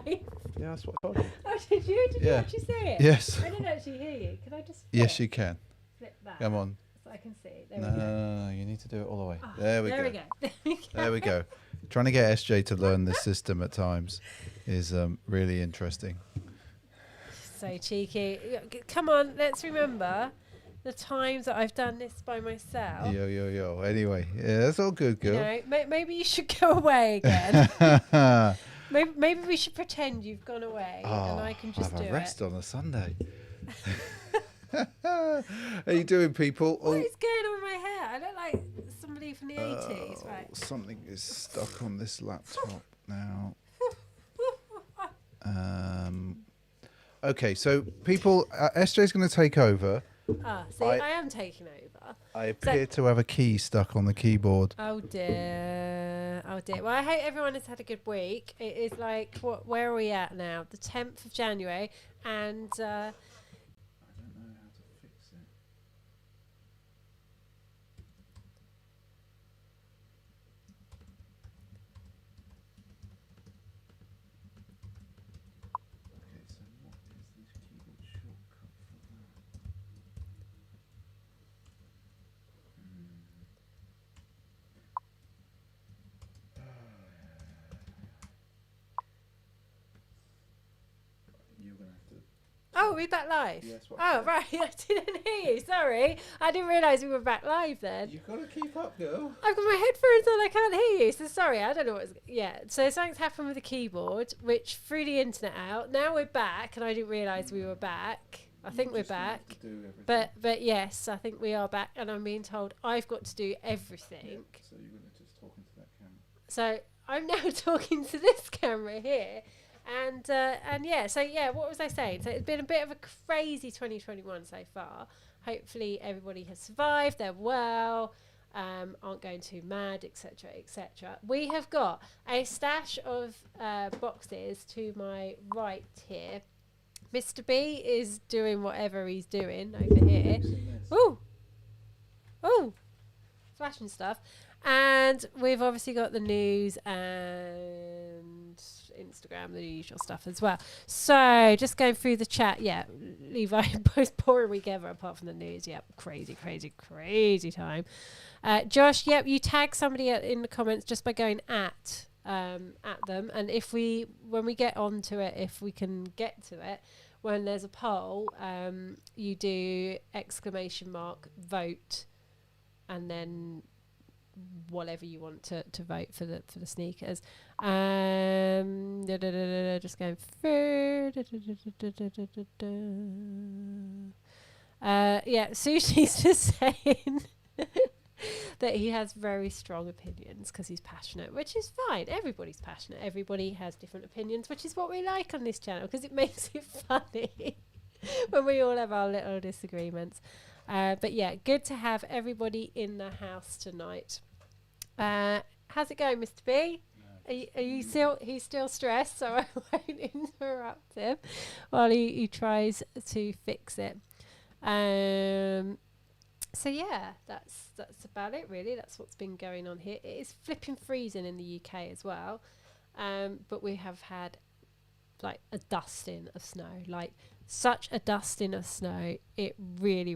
Yeah, that's what I told you. Oh, did you? Did you actually see it? Yes. I didn't actually hear you. Can I just Yes, you can. flip that? Come on. So I can see. No, you need to do it all the way. Oh, there we go. There we go. Trying to get SJ to learn this system at times is really interesting. So cheeky. Come on, let's remember the times that I've done this by myself. Yo. Anyway, yeah, that's all good, girl. You know, maybe you should go away again. maybe we should pretend you've gone away and I can just do it. Have a rest on a Sunday. How you doing, people? What is going on with my hair? I look like somebody from the 80s, right? Something is stuck on this laptop now. Okay, so people, SJ's going to take over. I am taking over. I appear to have a key stuck on the keyboard. Oh dear. Well, I hope everyone has had a good week. It is like, where are we at now? The 10th of January, and I don't know how to fix it. Okay, so what is this keyboard shortcut for that? You're going to have to... Oh, we're back live? Yes, right, I didn't hear you, sorry. I didn't realise we were back live then. You've got to keep up, girl. I've got my headphones on, I can't hear you, so sorry, I don't know what's... Yeah, so something's happened with the keyboard, which threw the internet out. Now we're back, and I didn't realise we were back. I think we're back. But yes, I think we are back, and I'm being told I've got to do everything. Yeah, so you're going to just talk into that camera. So I'm now talking to this camera here. And what was I saying? So it's been a bit of a crazy 2021 so far. Hopefully everybody has survived, they're well, aren't going too mad, etc., etc. We have got a stash of boxes to my right here. Mr. B is doing whatever he's doing over here. Ooh, flashing stuff. And we've obviously got the news and Instagram, the usual stuff as well. So just going through the chat. Yeah, Levi, both pouring together apart from the news. Yep, crazy time. Josh, yep, you tag somebody in the comments just by going at them. And when we get onto it, if we can get to it, when there's a poll, you do ! Vote, and then whatever you want to vote for the sneakers. Just going through. Sushi's just saying that he has very strong opinions because he's passionate, which is fine. Everybody's passionate. Everybody has different opinions, which is what we like on this channel because it makes it funny when we all have our little disagreements. But yeah, good to have everybody in the house tonight. How's it going, Mr. B? Are you still? He's still stressed, so I won't interrupt him while he tries to fix it. So yeah, that's about it really. That's what's been going on here. It is flipping freezing in the UK as well, but we have had like a dusting of snow, like such a dusting of snow. It really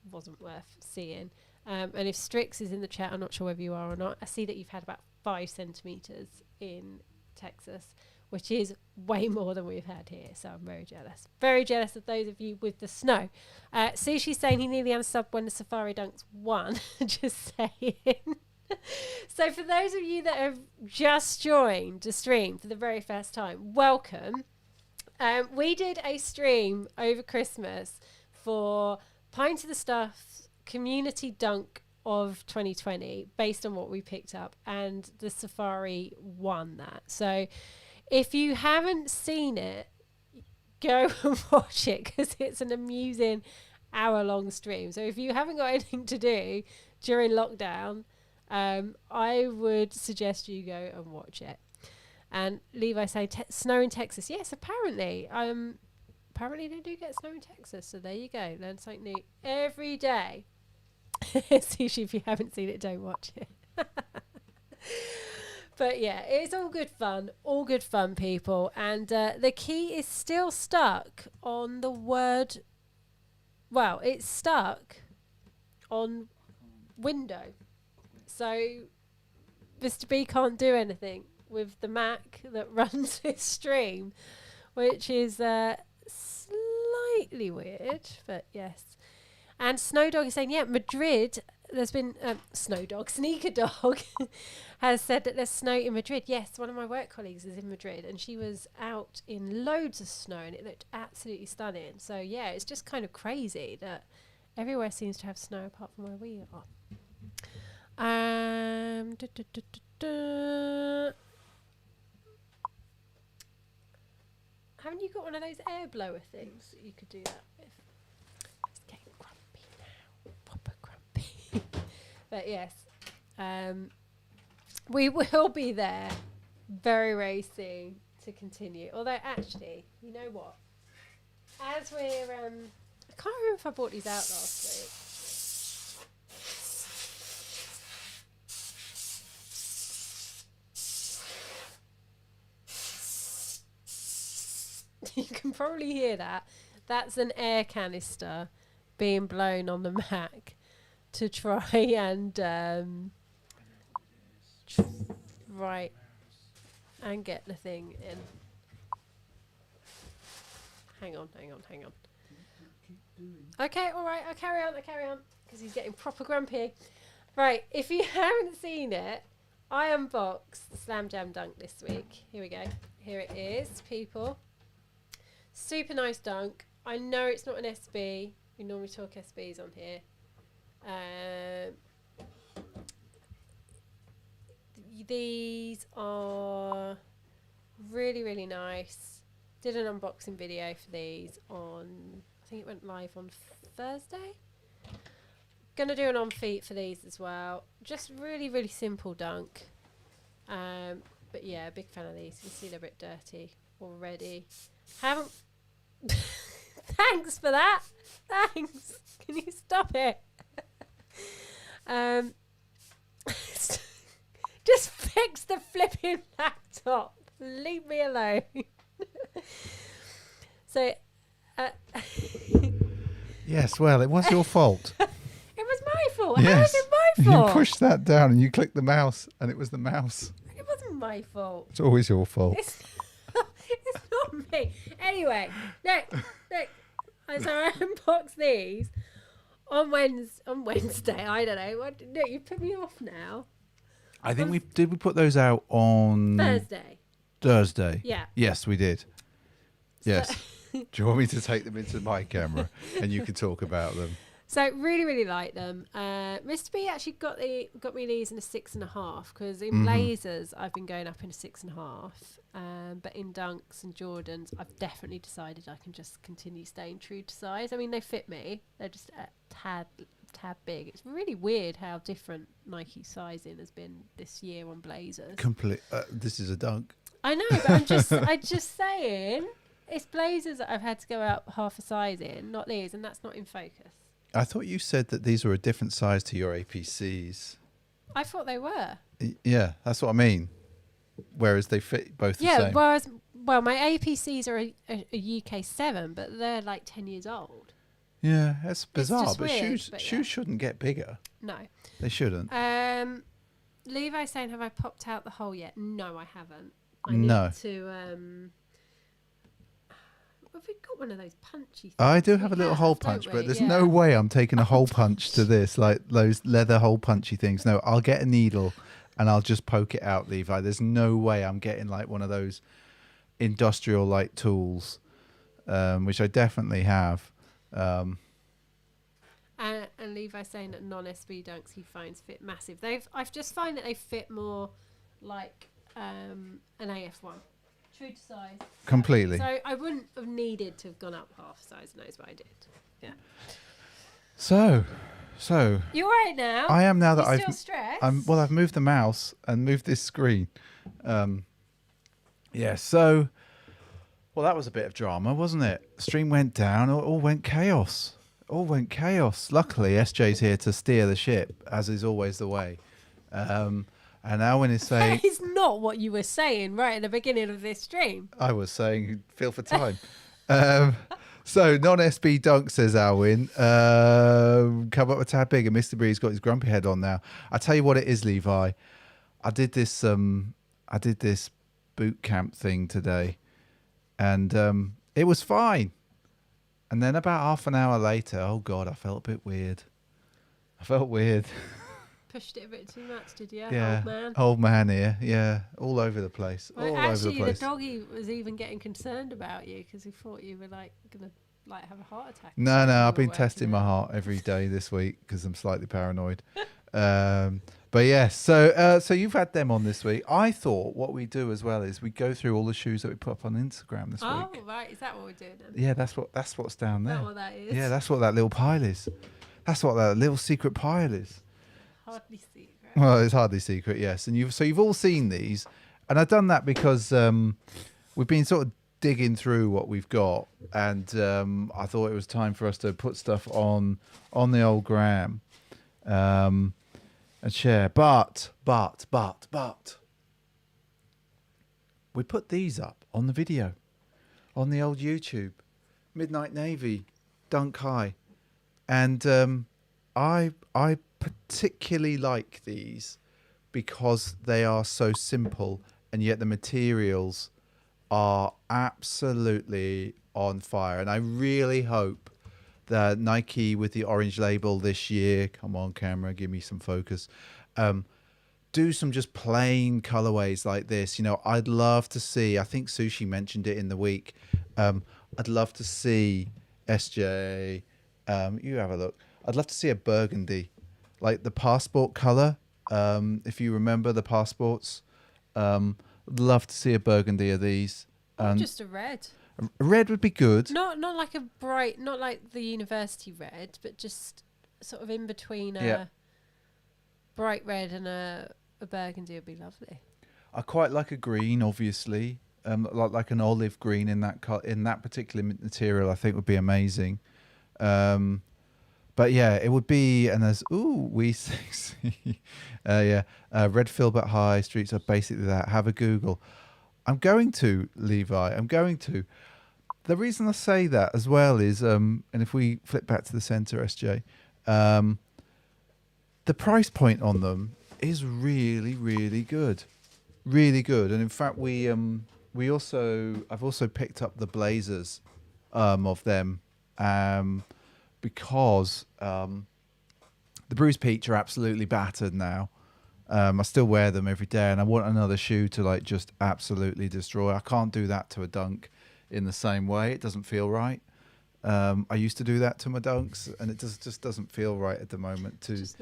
wasn't worth seeing. And if Strix is in the chat, I'm not sure whether you are or not. I see that you've had about 5 centimetres in Texas, which is way more than we've had here. So I'm very jealous. Very jealous of those of you with the snow. Sushi's saying he nearly unsubbed when the Safari Dunks won. Just saying. So for those of you that have just joined the stream for the very first time, welcome. We did a stream over Christmas for Pint of the Stuff Community Dunk of 2020 based on what we picked up, and the Safari won that. So if you haven't seen it, go and watch it because it's an amusing hour-long stream. So if you haven't got anything to do during lockdown, I would suggest you go and watch it. And Levi saying snow in Texas. Yes, apparently. Apparently they do get snow in Texas. So there you go. Learn something new every day. Sushi, if you haven't seen it, don't watch it. But yeah, it's all good fun, people. And the key is still stuck on the word. Well, it's stuck on window. So Mr. B can't do anything with the Mac that runs his stream, which is slightly weird, but yes. And Snowdog is saying, yeah, Madrid, there's been Snowdog, Sneaker Dog has said that there's snow in Madrid. Yes, one of my work colleagues is in Madrid and she was out in loads of snow and it looked absolutely stunning. So yeah, it's just kind of crazy that everywhere seems to have snow apart from where we are. Haven't you got one of those air blower things that you could do that with? It's getting grumpy now, proper grumpy. But yes, we will be there very, very soon to continue. Although actually, you know what? As we're, I can't remember if I bought these out last week. You can probably hear that. That's an air canister being blown on the Mac to try and right and get the thing in. Hang on. Okay, all right, I'll carry on because he's getting proper grumpy. Right, if you haven't seen it, I unboxed the Slam Jam Dunk this week. Here we go. Here it is, people. Super nice dunk. I know it's not an SB. We normally talk SBs on here. These are really, really nice. Did an unboxing video for these on, I think it went live on Thursday. Gonna do an on feet for these as well. Just really, really simple dunk. But yeah, big fan of these. You can see they're a bit dirty already. Haven't. Thanks for that. Thanks. Can you stop it? Just fix the flipping laptop. Leave me alone. So, yes, well, it was your fault. It was my fault. Yes. How is it my fault? You pushed that down and you clicked the mouse and it was the mouse. It wasn't my fault. It's always your fault. It's not me. Anyway, look. So I unboxed these on Wednesday. I don't know. No, you put me off now. I think we put those out on Thursday. Yeah. Yes, we did. Yes. Do you want me to take them into my camera and you can talk about them? So really, really like them. Mr. B actually got me these in a 6.5 because in blazers I've been going up in a 6.5. But in dunks and Jordans, I've definitely decided I can just continue staying true to size. I mean, they fit me. They're just a tad big. It's really weird how different Nike sizing has been this year on blazers. This is a dunk. I know, but I'm just saying, it's blazers that I've had to go out half a size in, not these, and that's not in focus. I thought you said that these were a different size to your APCs. I thought they were. Yeah, that's what I mean. Whereas they fit both the same. Yeah, well, my APCs are a UK 7, but they're like 10 years old. Yeah, that's bizarre. But weird, shoes shouldn't get bigger. No. They shouldn't. Levi's saying, have I popped out the hole yet? No, I haven't. I No. need to... Have we got one of those punchy things? I do have a little hole punch, but there's no way I'm taking a hole punch to this, like those leather hole punchy things. No, I'll get a needle and I'll just poke it out, Levi. There's no way I'm getting like one of those industrial like tools, which I definitely have. And Levi's saying that non-SB dunks he finds fit massive. I've just find that they fit more like an AF1. True to size. Completely. So I wouldn't have needed to have gone up half size, knows what I did. Yeah. So you're right now. I am now that You're still stressed. I've moved the mouse and moved this screen. Yeah, so well, that was a bit of drama, wasn't it? Stream went down, all went chaos. Luckily, SJ's here to steer the ship, as is always the way. And Alwyn is saying... That is not what you were saying right at the beginning of this stream. I was saying, feel for time. So, non-SB dunk, says Alwyn. Come up a tad big, and Mr. Bree's got his grumpy head on now. I tell you what it is, Levi. I did this boot camp thing today, and it was fine. And then about half an hour later, oh God, I felt a bit weird. Pushed it a bit too much, did you? Yeah, Old man. Old man here. Yeah, all over the place. Well, all actually, over the place. the doggy was even getting concerned about you because he thought you were like gonna like have a heart attack. No, I've been testing my heart every day this week because I'm slightly paranoid. But yes, so you've had them on this week. I thought what we do as well is we go through all the shoes that we put up on Instagram this week. Oh, right. Is that what we're doing then? Yeah, that's what's down there. Is that what that is? Yeah, that's what that little pile is. That's what that little secret pile is. Hardly secret. Well, it's hardly secret, yes. And you've all seen these, and I've done that because we've been sort of digging through what we've got, and I thought it was time for us to put stuff on the old gram. And share, but we put these up on the video, on the old YouTube, Midnight Navy, Dunk High, and I particularly like these because they are so simple, and yet the materials are absolutely on fire, and I really hope that Nike with the orange label this year, come on camera, give me some focus, do some just plain colorways like this. You know, I'd love to see, I think Sushi mentioned it in the week, I'd love to see SJ, you have a look, I'd love to see a burgundy, like the passport color, if you remember the passports. Love to see a burgundy of these. Just a red. Red would be good. Not like a bright, not like the university red, but just sort of in between a bright red and a burgundy would be lovely. I quite like a green, obviously, like an olive green in that particular material. I think would be amazing. But yeah, it would be, and there's we sexy, red Filbert High streets are basically that. Have a Google. I'm going to, Levi. The reason I say that as well is, and if we flip back to the center, SJ, the price point on them is really, really good, really good. And in fact, I've also picked up the blazers of them because the Bruce Peach are absolutely battered now. I still wear them every day, and I want another shoe to like just absolutely destroy. I can't do that to a dunk in the same way. It doesn't feel right. I used to do that to my dunks, and it just doesn't feel right at the moment. It's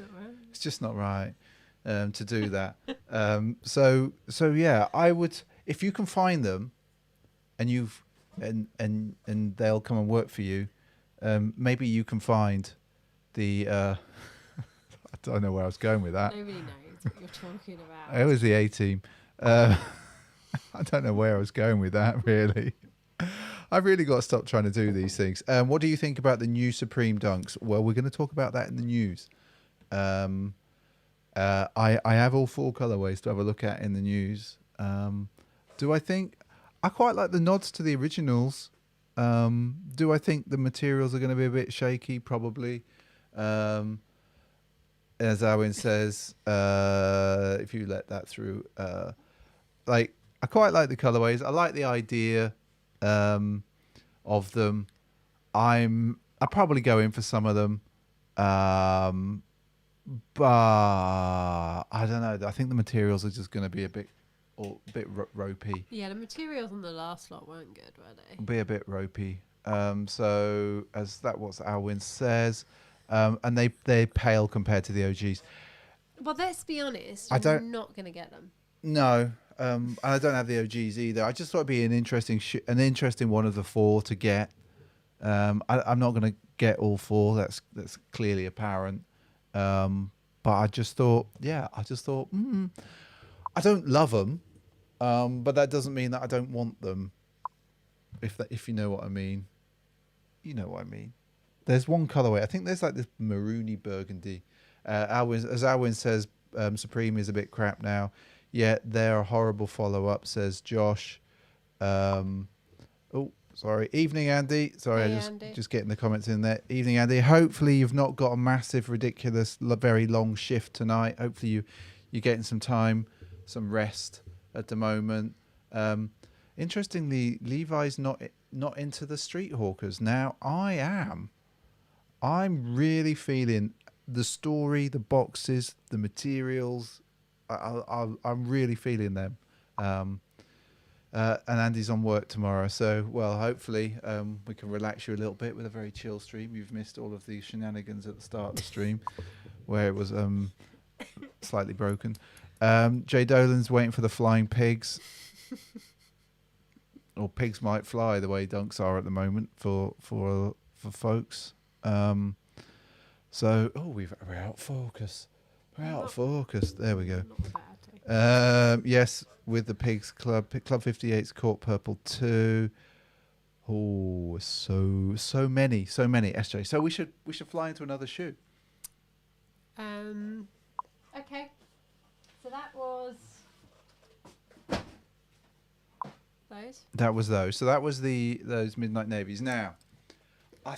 just not right to do that. So yeah, I would, if you can find them, and and they'll come and work for you. Maybe you can find the. I don't know where I was going with that. Nobody knows what you're talking about. It was the A team. I don't know where I was going with that, really. I've really got to stop trying to do these things. What do you think about the new Supreme Dunks? Well, we're going to talk about that in the news. I have all four colorways to have a look at in the news. Do I think... I quite like the nods to the originals. Do I think the materials are going to be a bit shaky? Probably. As Owen says, if you let that through, like I quite like the colorways. I like the idea of them. I'll probably go in for some of them, but I don't know. I think the materials are just going to be a bit ropey. Yeah, the materials on the last lot weren't good, were they? Be a bit ropey. So as that what Alwyn says, and they pale compared to the OGs. Well, let's be honest. You're not going to get them. No, and I don't have the OGs either. I just thought it'd be an interesting one of the four to get. I'm not going to get all four. That's clearly apparent. But I just thought, I don't love them, but that doesn't mean that I don't want them. If you know what I mean, you know what I mean. There's one colorway. I think there's like this maroony burgundy. As Alwyn says, Supreme is a bit crap now. Yeah, they're a horrible follow-up, says Josh. Oh, sorry. Evening, Andy. Sorry, Hey, I Andy. just getting the comments in there. Evening, Andy. Hopefully you've not got a massive, ridiculous, very long shift tonight. Hopefully you're getting some time, some rest at the moment. Interestingly, Levi's not into the street hawkers. Now, I am. I'm really feeling the story, the boxes, the materials. I'm really feeling them. And Andy's on work tomorrow, so well, hopefully we can relax you a little bit with a very chill stream. You've missed all of the shenanigans at the start of the stream, where it was slightly broken. Jay Dolan's waiting for the flying pigs, or pigs might fly, the way dunks are at the moment for folks. So we're out of focus. We're out of focus. There we go. Yes, with the Pigs Club 58's Court Purple 2. Oh, so many SJ. So we should fly into another shoe. Okay. So that was those. That was those. So that was those Midnight Navies. Now, I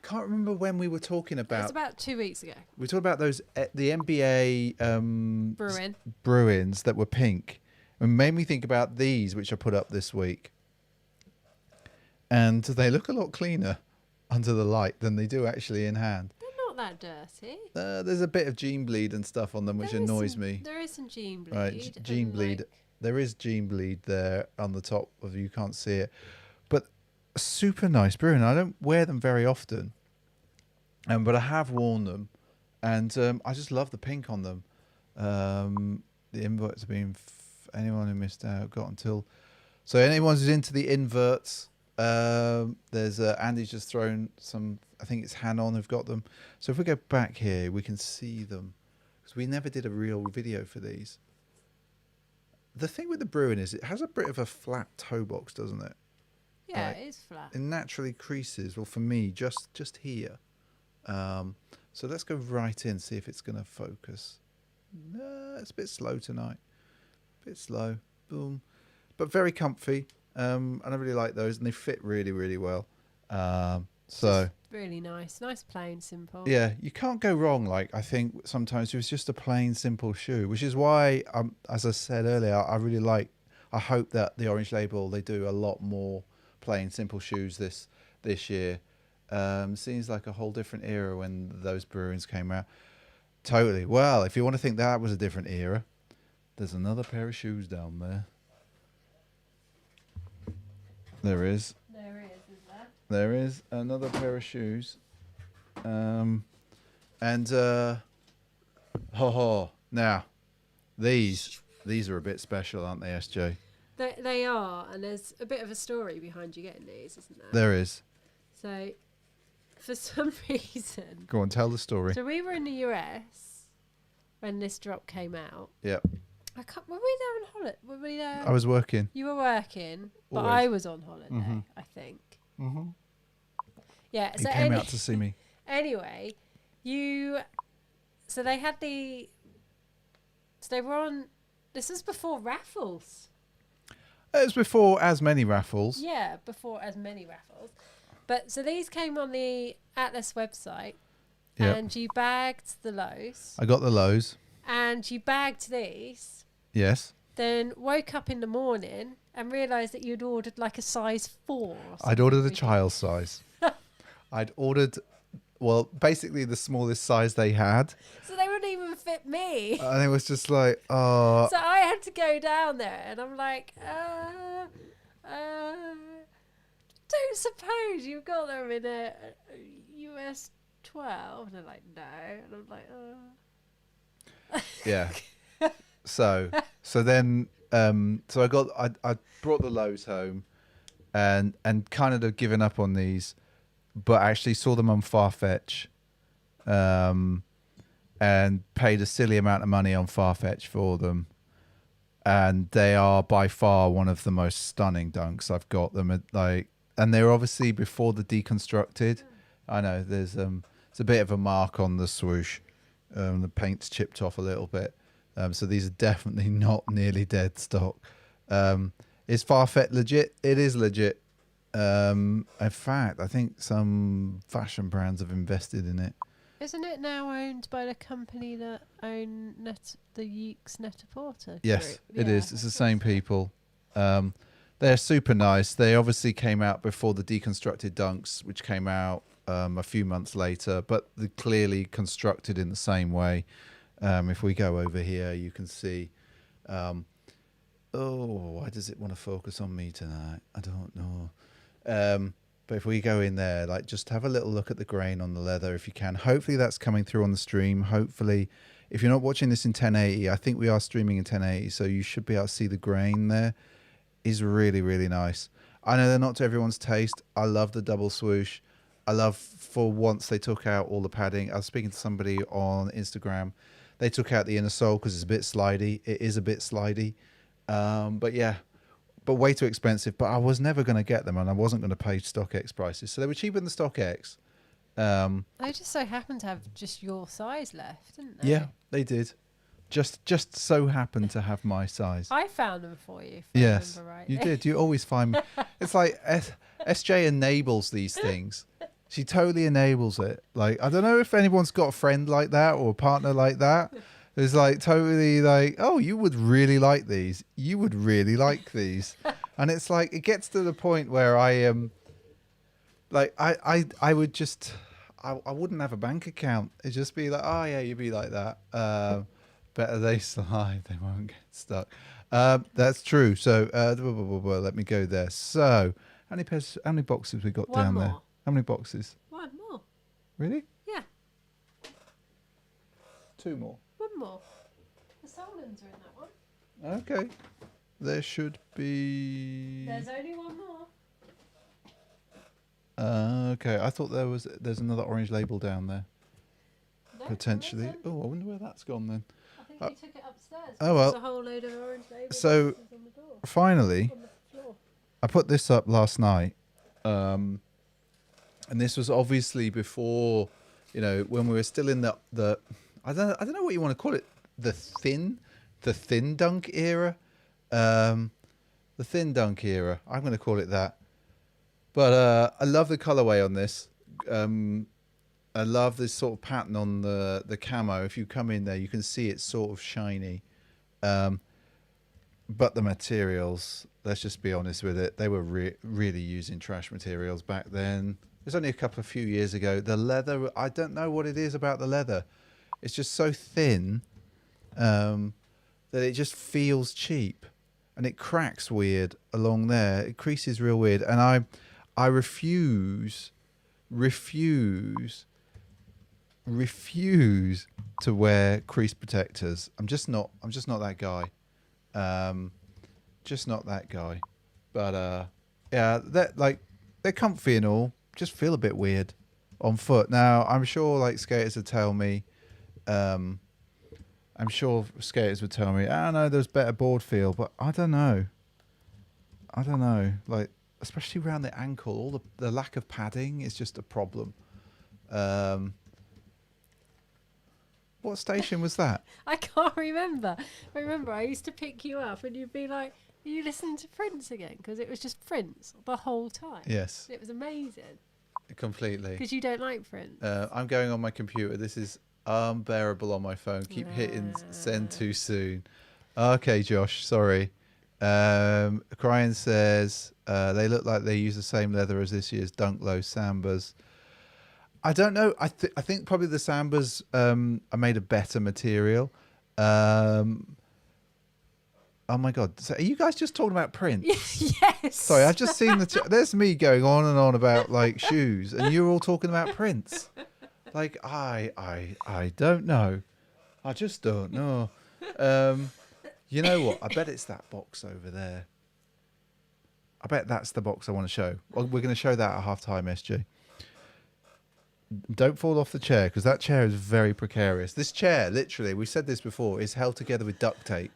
can't remember when we were talking about. It was about 2 weeks ago. We talked about those the NBA Bruins that were pink, and made me think about these, which I put up this week. And they look a lot cleaner under the light than they do actually in hand. They're not that dirty. There's a bit of gene bleed and stuff on them, which annoys me. There is some gene bleed. Right, gene bleed. There is gene bleed there on the top of you can't see it, but super nice Bruin. I don't wear them very often, but I have worn them, and I just love the pink on them. The inverts have been anyone who missed out got until. So anyone who's into the inverts. There's Andy's just thrown some. I think it's Hanon who've got them. So if we go back here, we can see them because we never did a real video for these. The thing with the Bruin is it has a bit of a flat toe box, doesn't it? Yeah, Like, it is flat. it naturally creases. Well, for me, just here. So let's go right in, see if it's going to focus. No, it's a bit slow tonight. Bit slow. Boom. But very comfy. And I really like those, and they fit really, really well. So really nice, plain, simple. yeah, you can't go wrong. Like I think sometimes it's just a plain, simple shoe, which is why, as I said earlier, I really like. I hope that the Orange Label they do a lot more plain, simple shoes this year. Seems like a whole different era when those Bruins came out. Totally. Well, if you want to think that was a different era, there's another pair of shoes down there. There is. There is there? There is another pair of shoes. Now, these are a bit special, aren't they, SJ? They are, and there's a bit of a story behind you getting these, isn't there? There is. So, for some reason... Go on, tell the story. So we were in the US when this drop came out. Yep. Were we there on holiday? Were we there? I was working. You were working, but Always. I was on holiday, Mhm. I think. Mm-hmm. Yeah. He So came out to see me. Anyway, so they had so they were on. This was before raffles. It was before as many raffles. Yeah, before as many raffles. But so these came on the Atlas website, Yep. and you bagged the lows, I got the lows. and you bagged these. Yes. Then woke up in the morning and realised that you'd ordered like a size 4. Or I'd ordered a something. child size. I'd ordered, well, basically the smallest size they had. So they wouldn't even fit me. And it was just like, oh. So I had to go down there, and I'm like, don't suppose you've got them in a US 12? And they're like, no. And I'm like, Yeah. So then, so I brought the lows home and kind of given up on these, but actually saw them on Farfetch, and paid a silly amount of money on Farfetch for them. And they are by far one of the most stunning dunks. I've got them and they're obviously before the deconstructed. I know there's a bit of a mark on the swoosh. The paint's chipped off a little bit. So these are definitely not nearly dead stock. Is Farfetch legit? It is legit. In fact, I think some fashion brands have invested in it. Isn't it now owned by the company that own the Yeeks Net-a-Porter group? Yes, it Yeah, is. It's the same people. They're super nice. They obviously came out before the deconstructed dunks, which came out a few months later, but they're clearly constructed in the same way. If we go over here, you can see. Why does it want to focus on me tonight? I don't know. But if we go in there, like, just have a little look at the grain on the leather if you can. Hopefully that's coming through on the stream. Hopefully, if you're not watching this in 1080, I think we are streaming in 1080, so you should be able to see the grain there. Is really, really nice. I know they're not to everyone's taste. I love the double swoosh. I love, for once, they took out all the padding. I was speaking to somebody on Instagram. They took out the inner sole because it's a bit slidey. It is a bit slidey. But yeah, but way too expensive. But I was never going to get them, and I wasn't going to pay StockX prices. So they were cheaper than StockX. They just so happened to have just your size left, didn't they? Yeah, they did. Just so happened to have my size. I found them for you. Yes, I remember rightly. you did. You always find me. It's like SJ enables these things. She totally enables it. Like, I don't know if anyone's got a friend like that or a partner like that. It's like totally like, oh, you would really like these. You would really like these. And it's like, it gets to the point where I am like, I would just, I wouldn't have a bank account. It'd just be like, oh yeah, you'd be like that. Better they slide, they won't get stuck. That's true. So let me go there. So how many boxes we got One down more. there? How many boxes? One more. Really? Yeah. 2 more. One more. The Solons are in that one. Okay. There should be. There's only one more. Okay. I thought there's another orange label down there. No, Potentially. there isn't. Oh, I wonder where that's gone then. I think they took it upstairs. Oh, well. There's a whole load of orange labels So, on the door. Finally, On the floor. I put this up last night. And this was obviously before, when we were still in the I don't know what you want to call it, the thin dunk era. The thin dunk era. I'm going to call it that. But I love the colorway on this. I love this sort of pattern on the camo. If you come in there, you can see it's sort of shiny. But the materials, let's just be honest with it, they were really using trash materials back then. It was only a few years ago. The leather, I don't know what it is about the leather. It's just so thin that it just feels cheap. And it cracks weird along there. It creases real weird. And I refuse to wear crease protectors. I'm just not that guy. Just not that guy. But yeah, they're comfy and all. Just feel a bit weird on foot. Now I'm sure skaters would tell me. I know there's better board feel, but I don't know. Like, especially around the ankle, all the lack of padding is just a problem. What station was that? I can't remember. I used to pick you up and you'd be like, are you listening to Prince again? Because it was just Prince the whole time. Yes. It was amazing. Completely. Because you don't like Prince. I'm going on my computer. This is unbearable on my phone. Keep hitting send too soon. Okay, Josh, sorry. Crying says they look like they use the same leather as this year's Dunk Low Sambas. I don't know. I think probably the Sambas are made of better material. Oh my God. So are you guys just talking about Prince? Yes. Sorry, I've just seen there's me going on and on about shoes, and you're all talking about Prince. I don't know. I just don't know. You know what? I bet it's that box over there. I bet that's the box I want to show. Well, we're going to show that at halftime, SG. Don't fall off the chair, because that chair is very precarious. This chair, literally, we said this before, is held together with duct tape.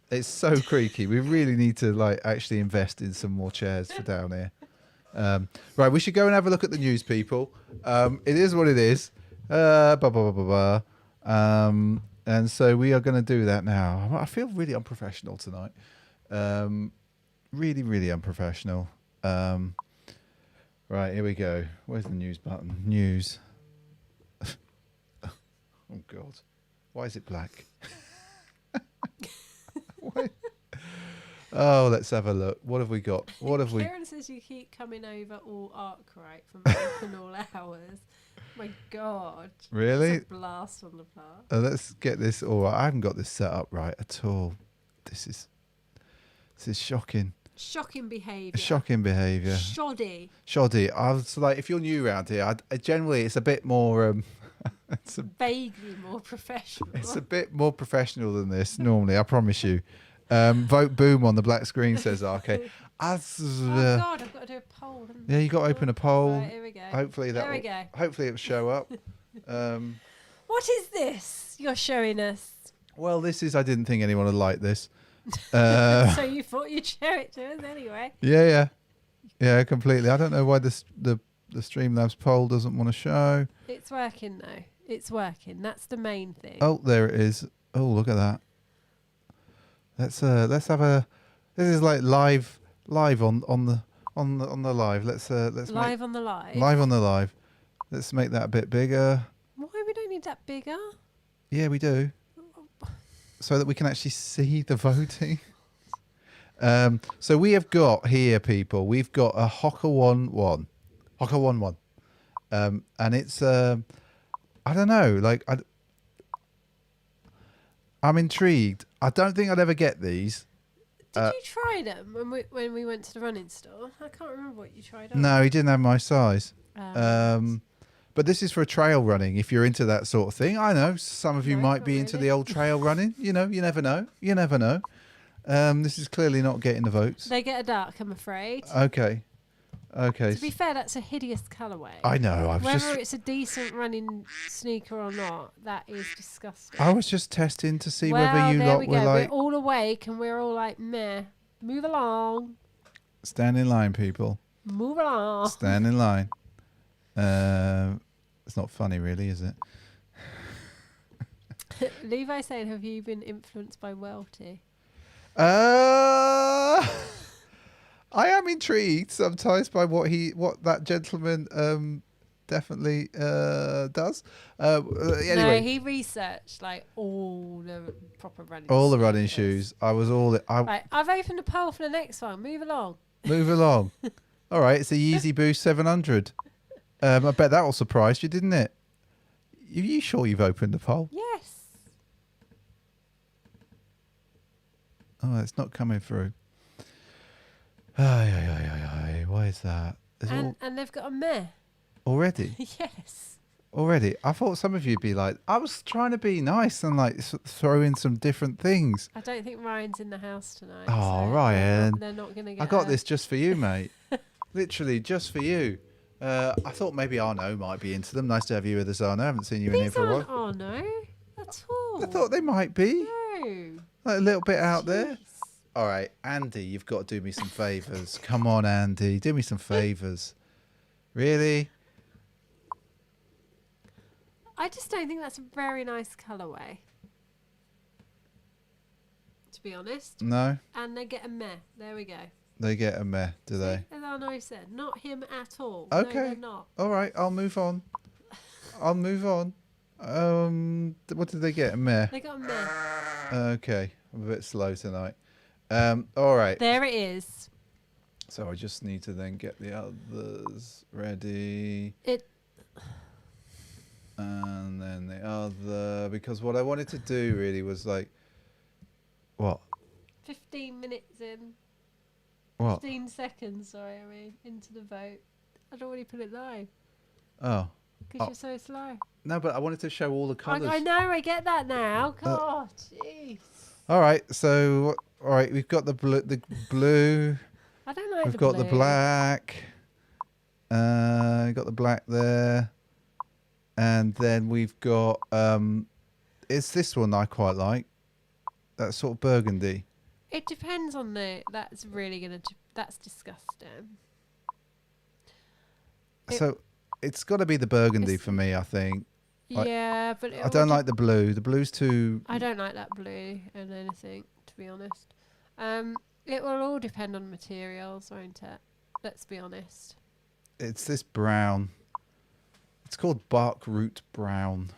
It's so creaky. We really need to actually invest in some more chairs for down here. Right, we should go and have a look at the news, people. It is what it is. And so we are going to do that now. I feel really unprofessional tonight. Really, really unprofessional. Right, here we go. Where's the news button? News. Oh, God. Why is it black? Why? Oh, let's have a look. What have we got? What have we... Kieran says you keep coming over all Arkwright from open all hours. My God. Really? It's a blast on the part. Let's get this all right. I haven't got this set up right at all. This is shocking. Shocking behaviour. Shocking behaviour. Shoddy. Shoddy. I was like, if you're new around here, I generally it's a bit more... vaguely more professional. It's a bit more professional than this normally, I promise you. Vote boom on the black screen, says RK. Oh God, I've got to do a poll. Yeah, you got to open a poll. Right, here we go. Hopefully Hopefully it'll show up. What is this you're showing us? Well, this is. I didn't think anyone would like this. So you thought you'd show it to us anyway? Yeah, completely. I don't know why the Streamlabs poll doesn't want to show. It's working though. It's working. That's the main thing. Oh, there it is. Oh, look at that. Let's have a. This is like live on the live. Let's live on the live. Live on the live. Let's make that a bit bigger. Why we don't need that bigger? Yeah, we do. So that we can actually see the voting. So we have got here, people. We've got a Hocker 1-1. Hocker 1-1. And it's I don't know, like I'm intrigued. I don't think I'd ever get these. Did you try them when we went to the running store? I can't remember what you tried on. No, he didn't have my size. But this is for trail running. If you're into that sort of thing, I know some of you might be into the old trail running. You know, you never know. You never know. This is clearly not getting the votes. They get a dark, I'm afraid. Okay. To be fair, that's a hideous colourway. I know. Whether it's a decent running sneaker or not, that is disgusting. I was just testing to see whether you lot were like... We're all awake and we're all like, meh. Move along. Stand in line, people. Move along. Stand in line. It's not funny, really, is it? Levi saying, have you been influenced by Welty? I am intrigued sometimes by what that gentleman definitely does. Anyway, no, he researched like all the proper running. All the running shoes. I was all. Right, I've opened a poll for the next one. Move along. Move along. All right, it's a Yeezy Boost 700. I bet that will surprise you, didn't it? Are you sure you've opened the poll? Yes. Oh, it's not coming through. Why is that? And they've got a meh. Already? Yes. Already? I thought some of you'd be like, I was trying to be nice and like throw in some different things. I don't think Ryan's in the house tonight. Oh, so Ryan. They're not going to get I got this just for you, mate. Literally just for you. I thought maybe Arno might be into them. Nice to have you with us, Arno. I haven't seen you in here for a while. Arno at all. I thought they might be. No. Like a little bit out there. All right, Andy, you've got to do me some favours. Come on, Andy, do me some favours. Really? I just don't think that's a very nice colourway. To be honest. No? And they get a meh. There we go. They get a meh, do they? As Arno said, not him at all. Okay. No, they're not. All right, I'll move on. What did they get? A meh? They got a meh. Okay, I'm a bit slow tonight. All right. There it is. So I just need to then get the others ready. And then the other, because what I wanted to do really was like, what? 15 minutes in. What? 15 seconds, sorry, I mean, into the vote. I'd already put it live. Oh. Because you're so slow. No, but I wanted to show all the colours. I know, I get that now. God, jeez. All right, so we've got the blue. I don't like We've the got blue. the black. Got the black there, and then we've got it's this one I quite like. That sort of burgundy. It depends on that's really gonna. That's disgusting. So it's got to be the burgundy for me, I think. Yeah, but I don't like the blue. The blue's too... I don't like that blue and anything, to be honest. It will all depend on materials, won't it? Let's be honest. It's this brown. It's called bark root brown.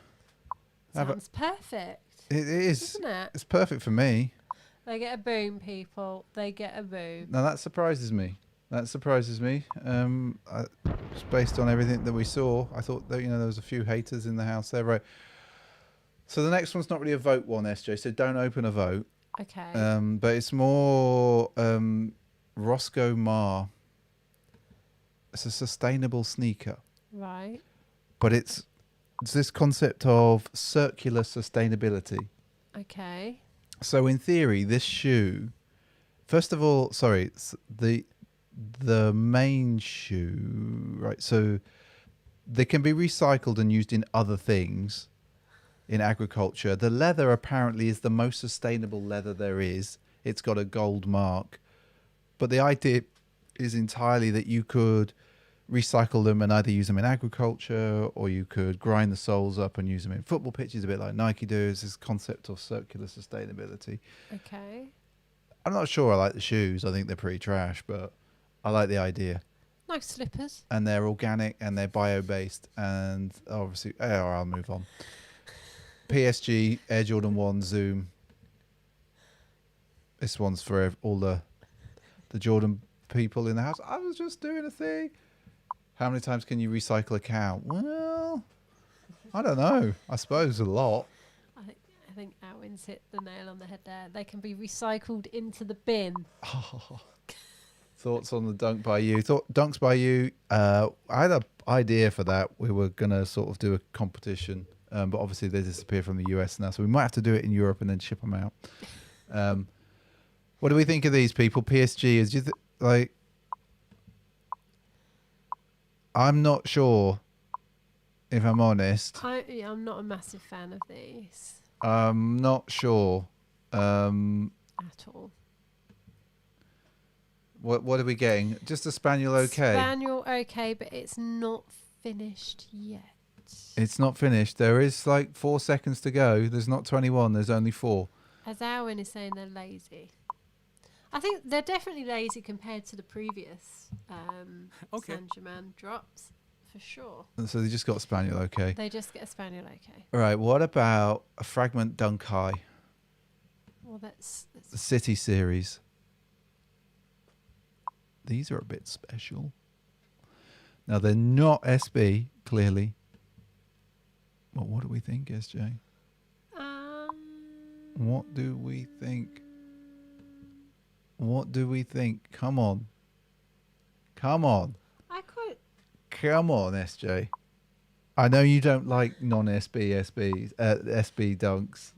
Sounds perfect. It is. Isn't it? It's perfect for me. They get a boom, people. They get a boom. Now that surprises me. Just based on everything that we saw, I thought that there was a few haters in the house there, right? So the next one's not really a vote one, SJ. So don't open a vote. Okay. But it's more Roscoe Marr. It's a sustainable sneaker. Right. But it's this concept of circular sustainability. Okay. So in theory, this shoe, first of all, the main shoe, right? So they can be recycled and used in other things in agriculture. The leather apparently is the most sustainable leather there is. It's got a gold mark. But the idea is entirely that you could recycle them and either use them in agriculture, or you could grind the soles up and use them in football pitches, a bit like Nike do. It's this concept of circular sustainability. Okay. I'm not sure I like the shoes. I think they're pretty trash, but I like the idea. Nice slippers. And they're organic and they're bio-based. And obviously, I'll move on. PSG Air Jordan 1 Zoom. This one's for all the Jordan people in the house. I was just doing a thing. How many times can you recycle a cow? Well, I don't know. I suppose a lot. I think Alwyn's hit the nail on the head there. They can be recycled into the bin. Oh. Thoughts on the dunk by you? Dunks by you. I had an idea for that. We were going to sort of do a competition, but obviously they disappear from the US now, so we might have to do it in Europe and then ship them out. What do we think of these people? PSG is just like, I'm not sure, if I'm honest. I'm not a massive fan of these. I'm not sure. At all. What are we getting? Just a Spaniel, okay? Spaniel, okay, but it's not finished yet. It's not finished. There is like 4 seconds to go. There's not 21. There's only 4. As Alwyn is saying, they're lazy. I think they're definitely lazy compared to the previous Saint-Germain drops, for sure. So they just got Spaniel, okay? They just get a Spaniel, okay. All right. What about a Fragment Dunk High? Well, that's The City Series. These are a bit special. Now, they're not SB, clearly. Well, what do we think, SJ? What do we think? What do we think? Come on. Come on. Come on, SJ. I know you don't like non-SB SB dunks.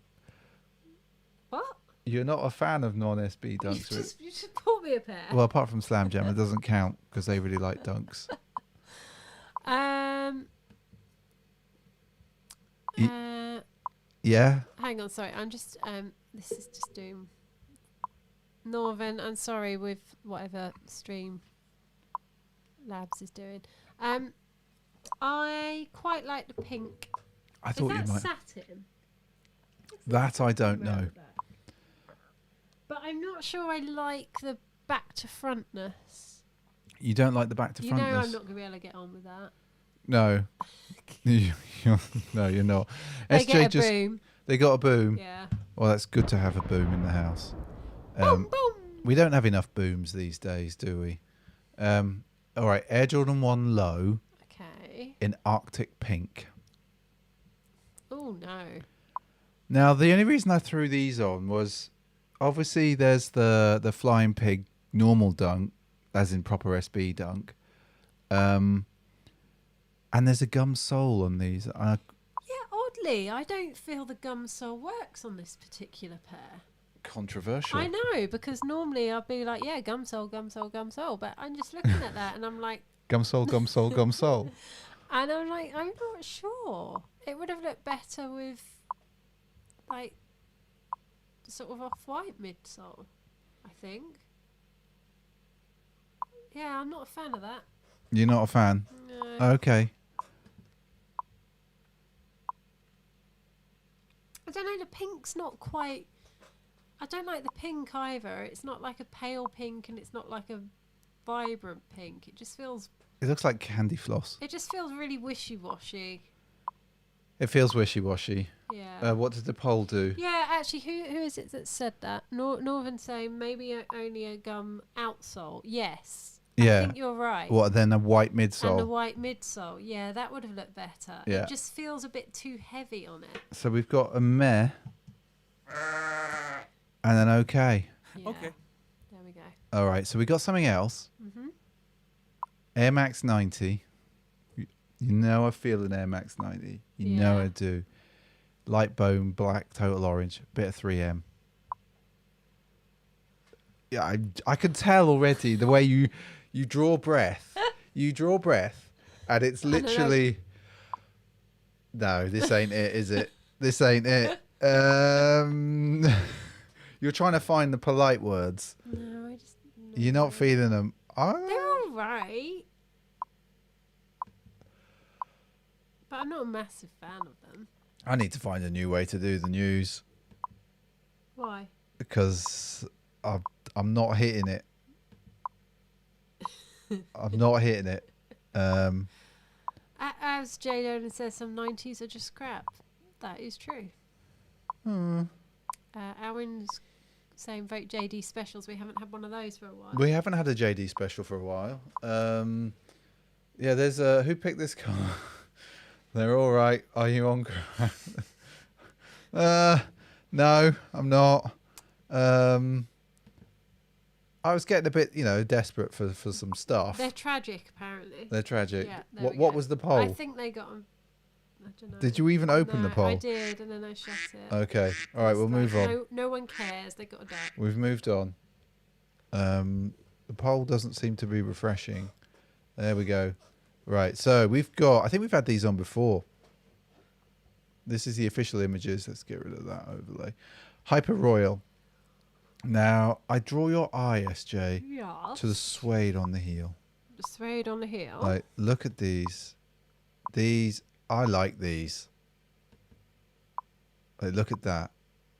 What? You're not a fan of non-SB dunks. You just bought me a pair. Well, apart from Slam Jam, it doesn't count because they really like dunks. Yeah? Hang on, sorry. I'm just, this is just doing Northern. I'm sorry with whatever Stream Labs is doing. I quite like the pink. I thought you might. Satin? That I don't know. But I'm not sure I like the back to frontness. You don't like the back to frontness? You know I'm not going to be able to get on with that. No. No, you're not. They get a boom. They got a boom. Yeah. Well, that's good to have a boom in the house. Boom, boom. We don't have enough booms these days, do we? All right, Air Jordan 1 Low. Okay. In Arctic Pink. Oh, no. Now, the only reason I threw these on was, obviously, there's the Flying Pig normal dunk, as in proper SB dunk. And there's a gum sole on these. Yeah, oddly, I don't feel the gum sole works on this particular pair. Controversial. I know, because normally I'll be like, yeah, gum sole, gum sole, gum sole. But I'm just looking at that and I'm like... Gum sole, gum sole, gum sole. And I'm like, I'm not sure. It would have looked better with, like, sort of off-white midsole, I think. Yeah, I'm not a fan of that. You're not a fan? No. Okay. I don't know. The pink's not quite. I don't like the pink either. It's not like a pale pink, and it's not like a vibrant pink. It just feels. It looks like candy floss. It just feels really wishy-washy. It feels wishy-washy. Yeah. What did the poll do? Yeah, actually, who is it that said that? Northern saying maybe only a gum outsole. Yes. Yeah. I think you're right. What, then a white midsole? And a white midsole. Yeah, that would have looked better. Yeah. It just feels a bit too heavy on it. So we've got a meh and an okay. Yeah. Okay. There we go. All right, so we got something else. Mm-hmm. Air Max 90. You know I feel an Air Max 90. You know Yeah. I do. Light bone, black, total orange, bit of 3M. Yeah, I can tell already the way you draw breath. You draw breath, and it's literally... No, this ain't it, is it? This ain't it. You're trying to find the polite words. No, I just. No. You're not feeling them. They're all right. But I'm not a massive fan of them. I need to find a new way to do the news Why? because I'm not hitting it. I'm not hitting it. As Jay Dolan says, some 90s are just crap. That is true. Alwyn's saying vote JD specials. We haven't had one of those for a while. We haven't had a JD special for a while. Yeah, there's who picked this car? They're all right. Are you on? No, I'm not. I was getting a bit, desperate for some stuff. They're tragic, apparently. They're tragic. Yeah, What was the poll? I think they got them. I don't know. Did you even open the No, poll? I did, and then I shut it. Okay. All right, we'll move on. No one cares. They got a duck. We've moved on. The poll doesn't seem to be refreshing. There we go. Right, so we've got... I think we've had these on before. This is the official images. Let's get rid of that overlay. Hyper Royal. Now, I draw your eye, SJ, Yeah. to the suede on the heel. The suede on the heel. Like, look at these. These, I like these. Like, look at that.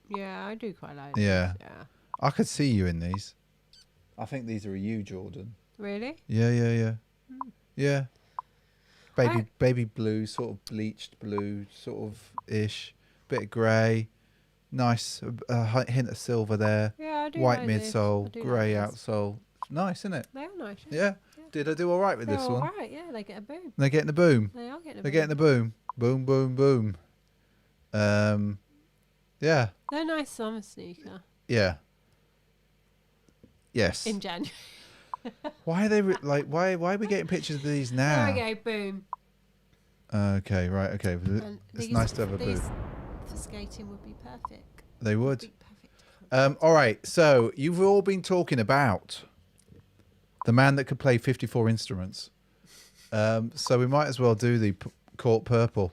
Yeah, I do quite like Yeah. these. Yeah. I could see you in these. I think these are a you, Jordan. Really? Yeah. Yeah. I- Baby blue, sort of bleached blue, sort of ish. Bit of grey. Nice. A hint of silver there. Yeah, I do White like these. I midsole, do grey like these. outsole. Nice, isn't it? They are nice. Yeah. Did I do all right with They're this all one? right, yeah. They get a boom. They're getting the boom. They are getting a They're boom. getting the boom. Boom, boom, boom. Yeah. They're a nice summer sneaker Yeah. Yes. in January. Why are they why are we getting pictures of these now? There we go, boom. Okay, right, okay. And It's these- nice to have a these boom. for skating would be perfect. They would. Be perfect. All right, so you've all been talking about the man that could play 54 instruments. So we might as well do the Court Purple.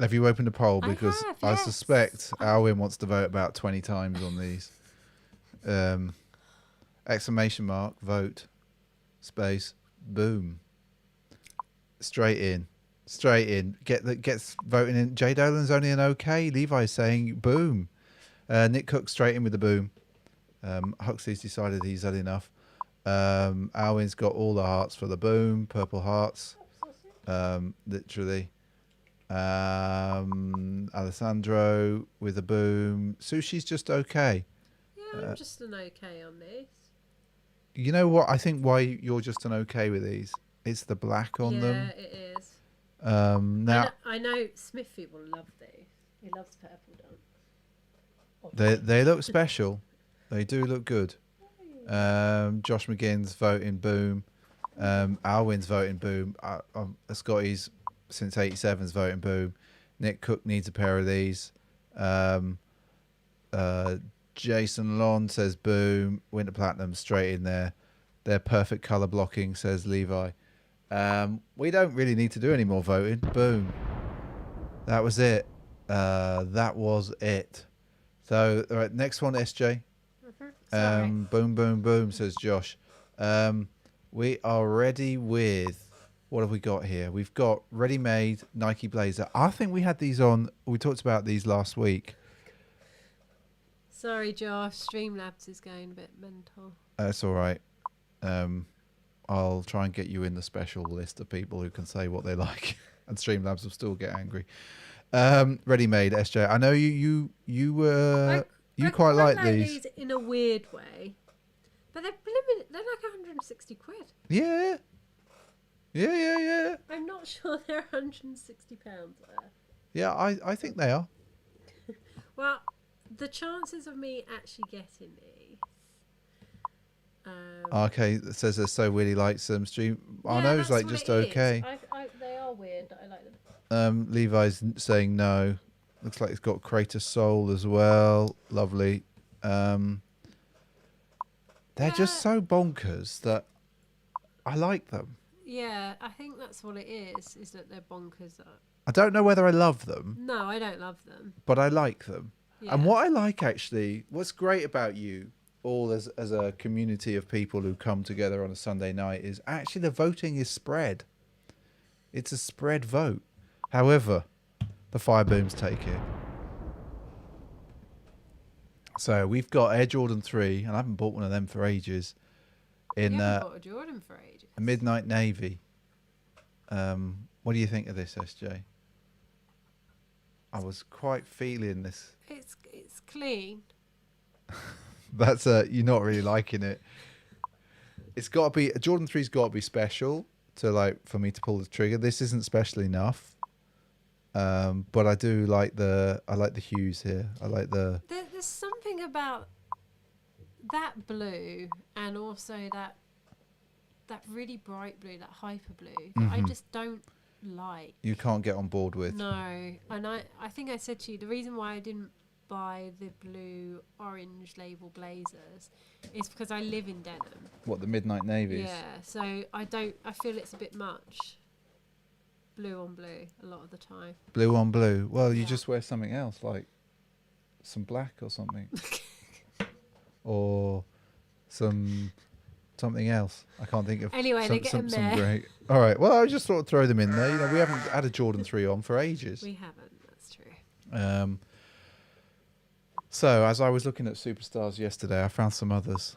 Have you opened a poll? I Because have, I yes. suspect Alwyn wants to vote about 20 times on these. Exclamation mark, vote, space, boom. Straight in. Gets voting in. Jay Dolan's only an okay. Levi's saying boom. Nick Cook straight in with the boom. Huxley's decided he's had enough. Alwyn's got all the hearts for the boom. Purple hearts. Literally. Alessandro with a boom. Sushi's just okay. Yeah, I'm just an okay on this. You know what? I think why you're just an okay with these. It's the black on them. Yeah, it is. Now I know Smithy will love these. He loves purple done. they look special. They do look good. Josh McGinn's voting boom. Alwyn's voting boom. Scotty's since 87's voting boom. Nick Cook needs a pair of these. Jason Lon says boom. Winter Platinum straight in there. They're perfect colour blocking, says Levi. We don't really need to do any more voting. Boom. That was it. That was it. So, all right, next one, SJ. Sorry. Boom, boom, boom, says Josh. We are ready with What have we got here? We've got ready-made Nike blazer. I think we had these on. We talked about these last week. Sorry, Josh. Streamlabs is going a bit mental. That's all right. I'll try and get you in the special list of people who can say what they like, and Streamlabs will still get angry. Ready-made, SJ. I know you quite like these in a weird way, but they're limited. They're like 160 quid. Yeah. I'm not sure they're 160 pounds worth. Yeah, I think they are. Well, the chances of me actually getting these. Okay, it says they're so weird he likes them. Stream. I know it's like just okay. They are weird, but I like them. Levi's saying no. Looks like it's got Crater Soul as well. Lovely. They're just so bonkers that I like them. Yeah, I think that's what it is that they're bonkers. I don't know whether I love them. No, I don't love them. But I like them. Yeah. And what I like, actually, what's great about you all as a community of people who come together on a Sunday night is actually the voting is spread. It's a spread vote. However, the Firebooms take it. So we've got Air Jordan 3, and I haven't bought one of them for ages. In bought a Jordan for ages. A Midnight Navy. What do you think of this, SJ? I was quite feeling this. It's clean. That's you're not really liking it. It's got to be Jordan 3's got to be special for me to pull the trigger. This isn't special enough. But I do like the hues here. I like the. There's something about that blue and also that really bright blue, that hyper blue, that I just don't like. You can't get on board with. No, and I think I said to you the reason why I didn't buy the blue orange label blazers is because I live in denim. What, the Midnight Navies? Yeah, so I feel it's a bit much blue on blue a lot of the time. Blue on blue. Well, you just wear something else, like some black or something. Or something else. I can't think of. Anyway, they get some there. great. All right. Well, I just thought I'd throw them in there. You know, we haven't had a Jordan 3 on for ages. We haven't. That's true. So as I was looking at Superstars yesterday, I found some others.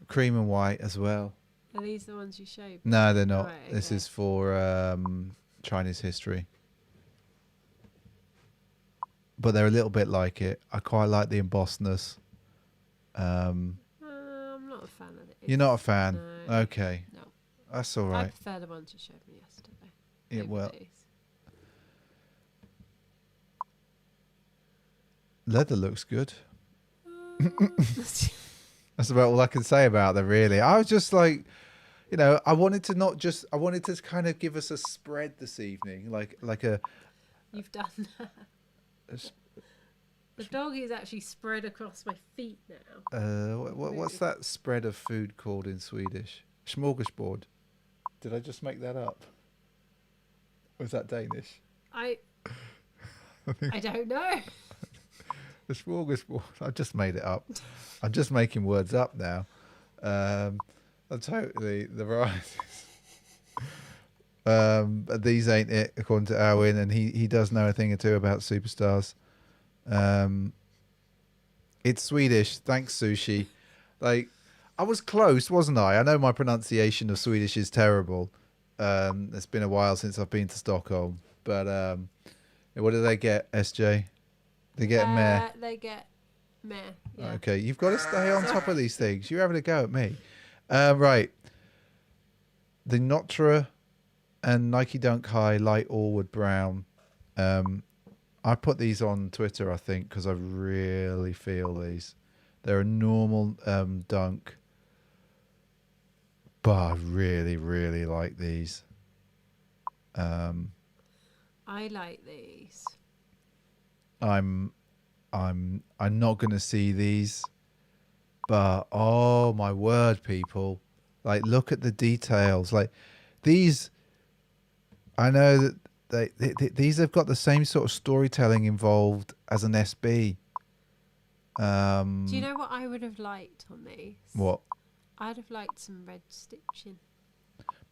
Cream and white as well. Are these the ones you showed me? No, they're not. Right, This is for Chinese history. But they're a little bit like it. I quite like the embossedness. I'm not a fan of it. You're not a fan? No. Okay. No. That's all right. I prefer the ones you showed me yesterday. Yeah, well. These. Leather looks good. That's about all I can say about them, really. I was just like, you know, I wanted to kind of give us a spread this evening, like a. You've done that. The dog is actually spread across my feet now. What's that spread of food called in Swedish? Smorgasbord. Did I just make that up? Or is that Danish? I don't know. The smorgasbord. I've just made it up. I'm just making words up now. I'm totally the varieties. But these ain't it, according to Alwyn, and he does know a thing or two about Superstars. It's Swedish. Thanks, Sushi. Like, I was close, wasn't I? I know my pronunciation of Swedish is terrible. It's been a while since I've been to Stockholm. But what do they get, SJ? They get meh. They get meh. Yeah. Okay, you've got to stay on top of these things. You're having a go at me. Right. The Notre and Nike Dunk High Light Allwood Brown. I put these on Twitter, I think, because I really feel these. They're a normal dunk. But I really, really like these. I like these. I'm not gonna see these, but oh my word, people! Like, look at the details. Like these, I know that these have got the same sort of storytelling involved as an SB. Do you know what I would have liked on these? What? I'd have liked some red stitching.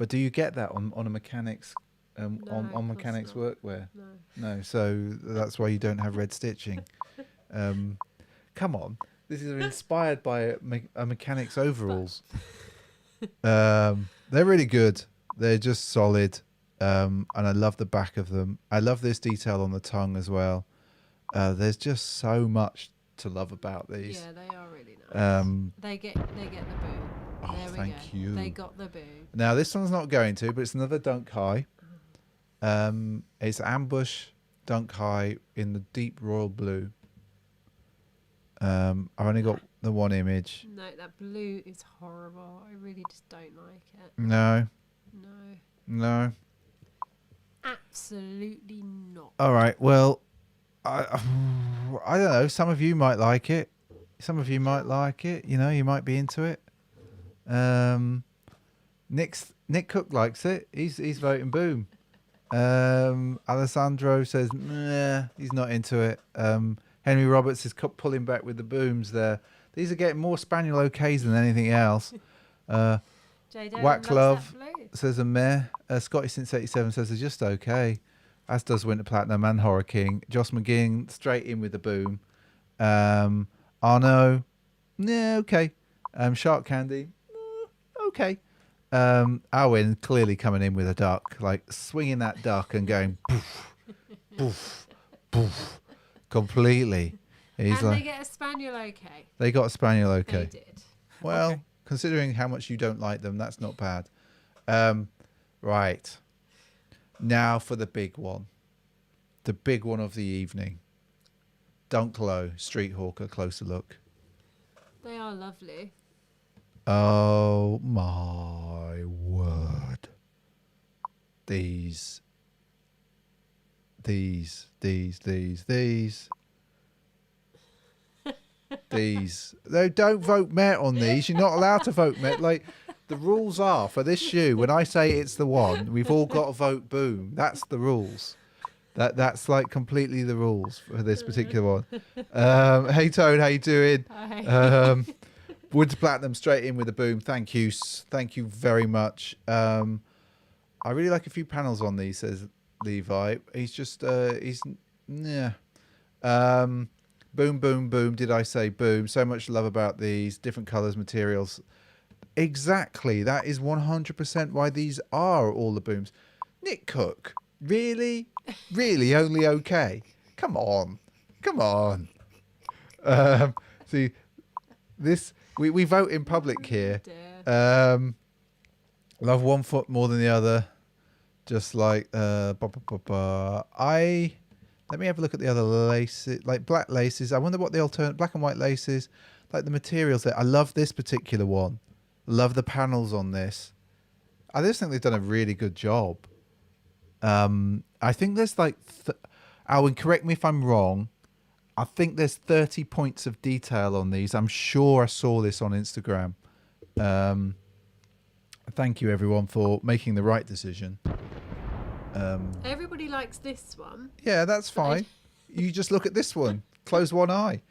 But do you get that on a mechanics No, on of course mechanics not. workwear? No. No, so that's why you don't have red stitching. Come on, this is inspired by a mechanic's overalls. They're really good. They're just solid, and I love the back of them. I love this detail on the tongue as well. There's just so much to love about these. Yeah, they are really nice. They get the boom. Oh, There we thank go. you. They got the boom. Now this one's not going to, but it's another dunk high. It's ambush dunk high in the deep royal blue. I've only got the one image. No, that blue is horrible. I really just don't like it. No. No. Absolutely not. All right. Well, I don't know. Some of you might like it. Some of you might like it. You know, you might be into it. Nick Cook likes it. He's voting boom. Alessandro says nah, he's not into it. Henry Roberts is pulling back with the booms there. These are getting more Spaniel okays than anything else. Whack Love says a meh. Scotty since 87 says they're just okay. As does Winter Platinum and Horror King. Joss McGinn straight in with the boom. Arno, yeah, okay. Shark Candy, okay. Owen clearly coming in with a duck, like swinging that duck and going poof, poof, poof, completely. He's and like, they get a spaniel okay. They got a spaniel okay. They did. Well, okay. Considering how much you don't like them, that's not bad. Right. Now for the big one. The big one of the evening. Dunk Low, Street Hawker, closer look. They are lovely. Oh my word. These. These. No, don't vote Met on these. You're not allowed to vote Met. Like, the rules are for this shoe, when I say it's the one, we've all got to vote boom. That's the rules. That's like completely the rules for this particular one. Hey Tone, how you doing? Hi. Wood Platinum straight in with a boom. Thank you very much. I really like a few panels on these, says Levi. He's just yeah. Boom, boom, boom. Did I say boom? So much love about these different colors, materials. Exactly. That is 100% why these are all the booms. Nick Cook, really only okay. Come on. See, this we vote in public here. Love one foot more than the other. Just like let me have a look at the other laces, like black laces. I wonder what the alternate black and white laces, like the materials there. I love this particular one. Love the panels on this. I just think they've done a really good job. I think there's like, Alwyn, correct me if I'm wrong. I think there's 30 points of detail on these. I'm sure I saw this on Instagram. Thank you everyone for making the right decision. Everybody likes this one. Yeah, that's fine. You just look at this one. Close one eye.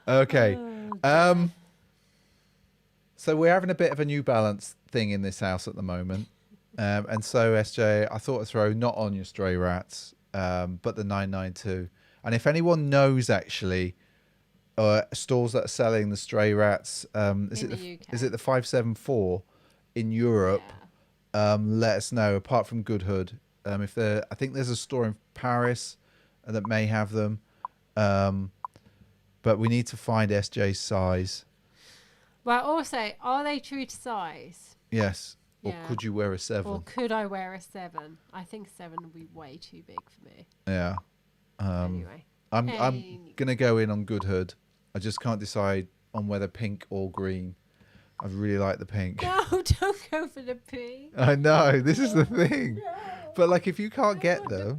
Okay. So we're having a bit of a New Balance thing in this house at the moment. And so, SJ, I thought I'd throw not on your Stray Rats, but the 992. And if anyone knows, actually, stores that are selling the Stray Rats, is it the 574 in Europe? Yeah. Let us know. Apart from Good Hood, I think there's a store in Paris that may have them, but we need to find SJ's size. Well, also, are they true to size? Yes. Or could you wear a 7? Or could I wear a 7? I think 7 would be way too big for me. Yeah. Anyway. I'm gonna go in on Good Hood. I just can't decide on whether pink or green. I really like the pink. No, don't go for the pink. I know, this is the thing. No. But like, if you can't get them,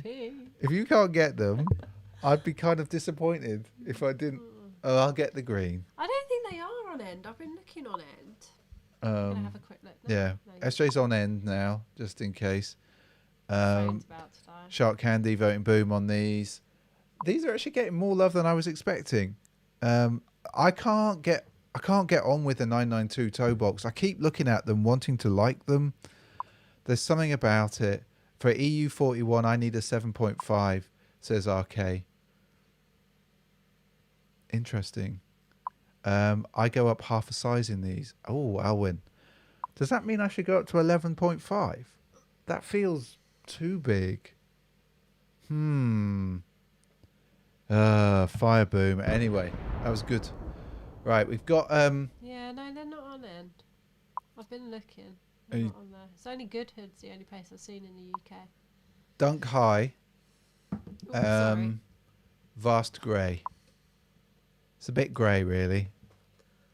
I'd be kind of disappointed if I didn't. Oh, I'll get the green. I don't think they are on end. I've been looking on end. I'm gonna have a quick look now. Yeah, SJ's on end now, just in case. Phone's about to die. Shark Candy voting boom on these. These are actually getting more love than I was expecting. I can't get I can't get on with the 992 toe box. I keep looking at them, wanting to like them. There's something about it. For EU41, I need a 7.5, says RK. Interesting. I go up half a size in these. Oh, Alwyn. Does that mean I should go up to 11.5? That feels too big. Fire boom. Anyway, that was good. Right, we've got... Yeah, no, they're not on end. I've been looking. They're not on there. It's only Goodhood's the only place I've seen in the UK. Dunk High. Ooh, sorry. Vast grey. It's a bit grey, really.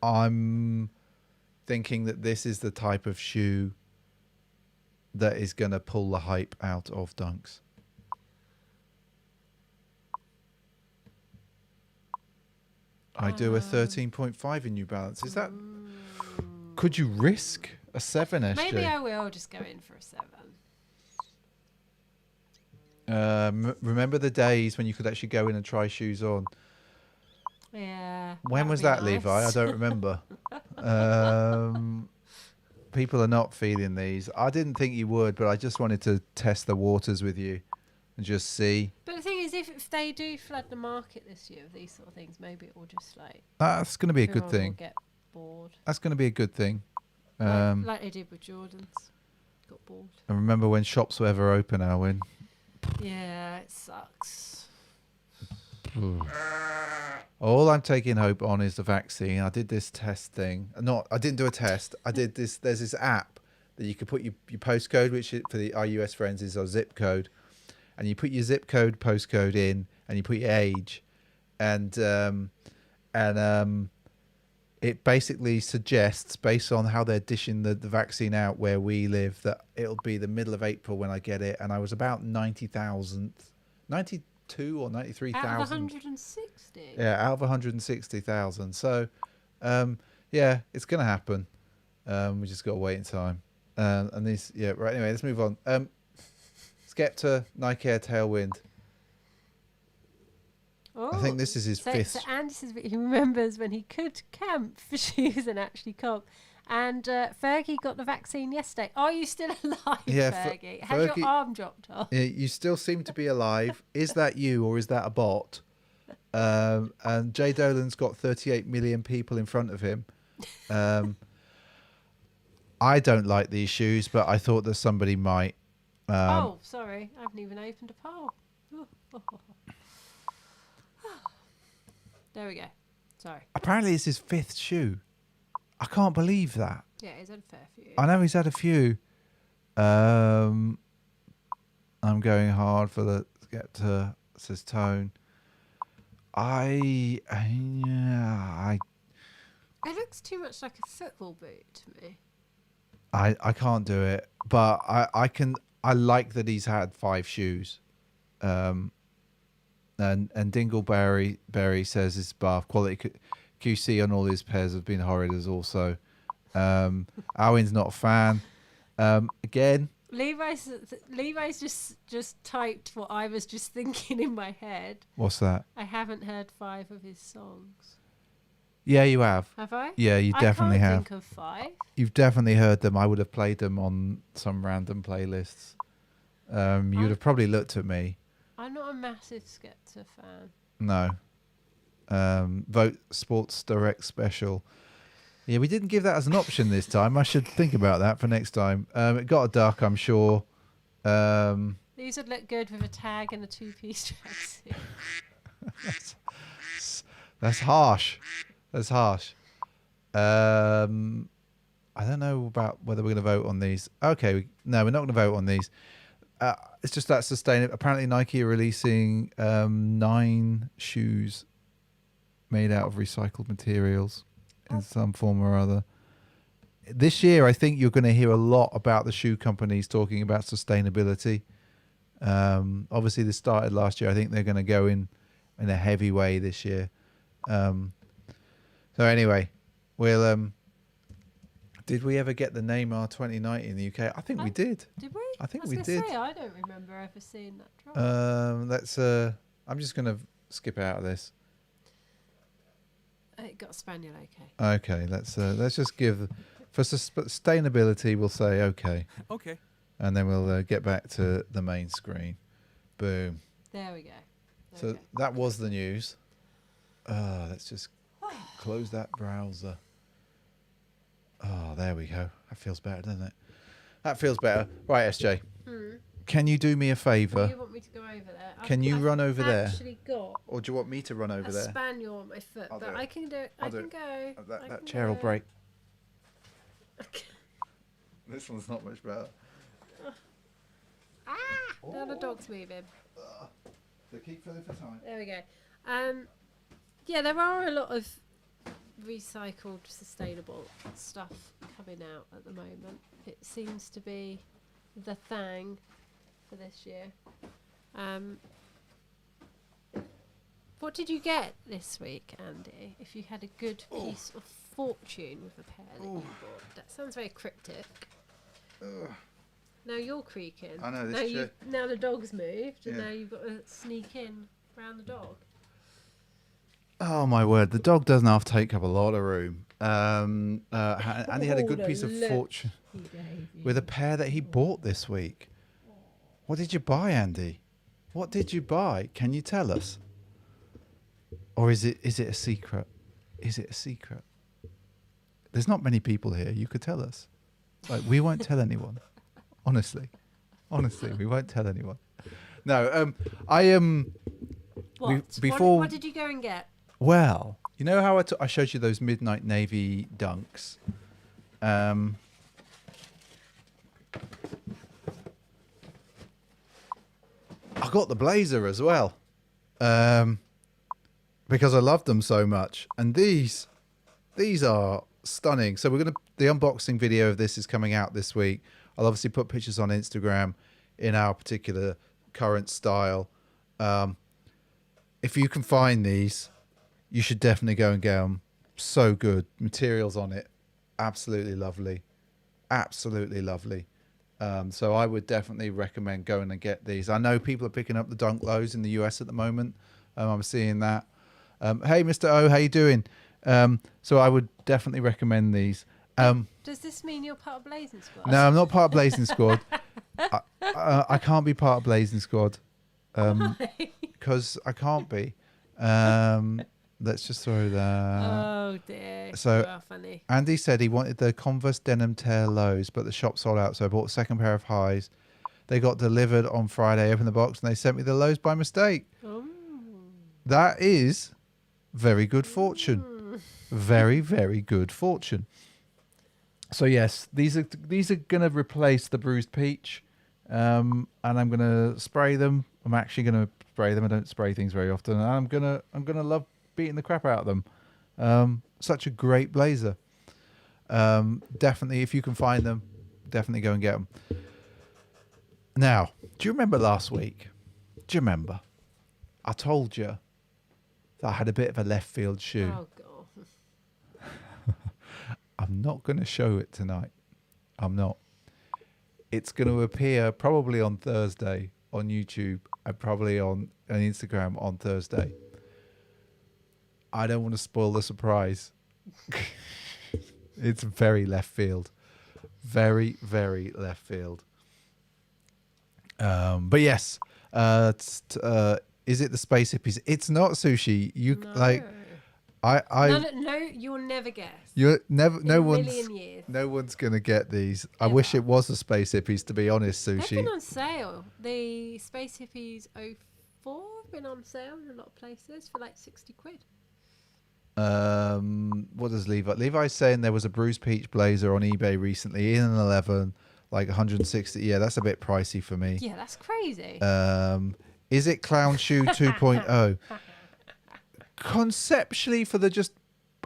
I'm thinking that this is the type of shoe that is going to pull the hype out of Dunks. I do a 13.5 in New Balance. Is that... Could you risk a 7, SJ? Maybe I will just go in for a 7. Remember the days when you could actually go in and try shoes on? Yeah. When was that, nice. Levi? I don't remember. People are not feeling these. I didn't think you would, but I just wanted to test the waters with you and just see. But the thing is, if they do flood the market this year with these sort of things, maybe it will just like... That's going to be a good thing. Get bored. That's going to be a good thing. Like they did with Jordans. Got bored. And remember when shops were ever open, Alwyn? Yeah, it sucks. All I'm taking hope on is the vaccine. I did this test thing. I didn't do a test. I did this. There's this app that you can put your postcode, which for our US friends is our zip code, and you put your zip code postcode in, and you put your age, and it basically suggests, based on how they're dishing the vaccine out where we live, that it'll be the middle of April when I get it, and I was about 92 or 93,000. Out of 160. Yeah, out of 160,000. So, yeah, it's going to happen. We just got to wait in time. And these, yeah, right. Anyway, let's move on. Skepta, Nike Air Tailwind. Oh, I think this is his fifth. So Andy says he remembers when he could camp for shoes and actually comp. And Fergie got the vaccine yesterday. Are you still alive, yeah, Fergie? Has your arm dropped off? You still seem to be alive. Is that you or is that a bot? And Jay Dolan's got 38 million people in front of him. I don't like these shoes, but I thought that somebody might. Oh, sorry. I haven't even opened a poll. There we go. Sorry. Apparently it's his fifth shoe. I can't believe that. Yeah, he's had a fair few. I know he's had a few. I'm going hard for the Skepta, says Tone. It looks too much like a football boot to me. I can't do it, but I I like that he's had 5 shoes. And Dingleberry says his bath quality QC on all his pairs have been horrid as also. Alwyn's not a fan. Again, Levi's just typed what I was just thinking in my head. What's that? I haven't heard 5 of his songs. Yeah, you have. Have I? Yeah, you definitely have. I can't think of 5. You've definitely heard them. I would have played them on some random playlists. You'd have probably looked at me. I'm not a massive Skepta fan. No. Vote Sports Direct Special. Yeah, we didn't give that as an option this time. I should think about that for next time. It got a duck, I'm sure. These would look good with a tag and a 2-piece tracksuit. That's harsh. That's harsh. I don't know about whether we're going to vote on these. Okay, no, we're not going to vote on these. It's just that sustainable. Apparently, Nike are releasing 9 shoes made out of recycled materials in some form or other. This year, I think you're going to hear a lot about the shoe companies talking about sustainability. Obviously, this started last year. I think they're going to go in a heavy way this year. So anyway, we'll. Did we ever get the Neymar 2090 in the UK? I think we did. Did we? I think we did. I don't remember ever seeing that drop. Let's. I'm just going to skip out of this. It got a spaniel, okay. Okay, let's just give for sustainability. We'll say okay. Okay. And then we'll get back to the main screen. Boom. There we go. So that was the news. Let's just close that browser. Oh, there we go. That feels better, doesn't it? That feels better. Right, SJ. Can you do me a favour? Do you want me to go over there? Can you run over there? I've actually got Or do you want me to run over a there? spaniel on my foot, I'll but do it. I can do it. I can go. That chair will break. This one's not much better. Now the dog's moving. So keep filling for time. There we go. Yeah, there are a lot of recycled, sustainable stuff coming out at the moment. It seems to be the thing for this year. What did you get this week, Andy? If you had a good piece of fortune with a pair that you bought. That sounds very cryptic. Now you're creaking. I know, this chair. Now the dog's moved, and Yeah. now you've got to sneak in round the dog. Oh my word! The dog doesn't have to take up a lot of room. And he had a good piece of fortune with a pair that he bought this week. What did you buy, Andy? What did you buy? Can you tell us? Or is it a secret? Is it a secret? There's not many people here. You could tell us. Like, we won't tell anyone. Honestly, we won't tell anyone. No, I am. Before. What did you go and get? Well, you know how I showed you those midnight navy dunks. I got the blazer as well, because I love them so much. And these are stunning. So the unboxing video of this is coming out this week. I'll obviously put pictures on Instagram in our particular current style. If you can find these, you should definitely go and get them. So good. Materials on it. Absolutely lovely. Absolutely lovely. So I would definitely recommend going and get these. I know people are picking up the Dunk Lows in the US at the moment. I'm seeing that. Hey, Mr. O, how you doing? So I would definitely recommend these. Does this mean you're part of Blazing Squad? No, I'm not part of Blazing Squad. I can't be part of Blazing Squad because I can't be. Let's just throw that. Oh dear. So You are funny. Andy said he wanted the Converse denim tear lows, but the shop sold out. So I bought a second pair of highs. They got delivered on Friday. I opened the box and they sent me the lows by mistake. Oh. That is very good fortune. Very, very good fortune. So yes, these are going to replace the bruised peach, and I'm going to spray them. I'm actually going to spray them. I don't spray things very often. And I'm gonna love beating the crap out of them. Such a great blazer. Definitely, if you can find them, definitely go and get them. Now, do you remember last week? Do you remember? I told you that I had a bit of a left field shoe. Oh god. I'm not going to show it tonight. I'm not. It's going to appear probably on Thursday on YouTube and probably on Instagram on Thursday. I don't want to spoil the surprise. It's very left field. Very, very left field. But yes, is it the space hippies? It's not sushi. No, you'll never guess. No one's gonna get these. I Ever. wish it was the space hippies, to be honest, They've Sushi. been on sale. The Space Hippies 04 have been on sale in a lot of places for like 60 quid. What does Levi? Levi's saying there was a bruised peach blazer on eBay recently in an 11, like 160. Yeah, that's a bit pricey for me. Yeah, that's crazy. Is it Clown Shoe 2.0? Conceptually, for the just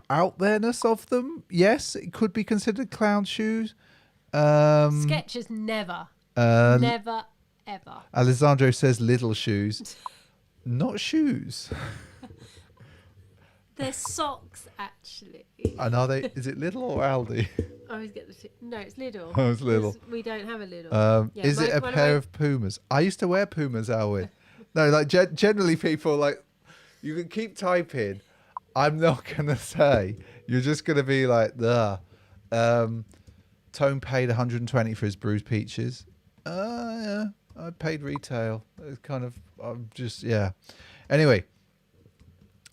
out there-ness of them, yes, it could be considered clown shoes. Skechers never. Never, ever. Alessandro says little shoes. Not shoes. They're socks, actually. And are they? Is it Lidl or Aldi? I always get the no, it's Lidl. Oh, it's Lidl. 'Cause we don't have a Lidl. Is it a pair of Pumas? I used to wear Pumas, Alwyn. No, like generally people like, you can keep typing. I'm not gonna say. You're just gonna be like, the. Tone paid 120 for his bruised peaches. Yeah, I paid retail. It's kind of. I'm just yeah. Anyway,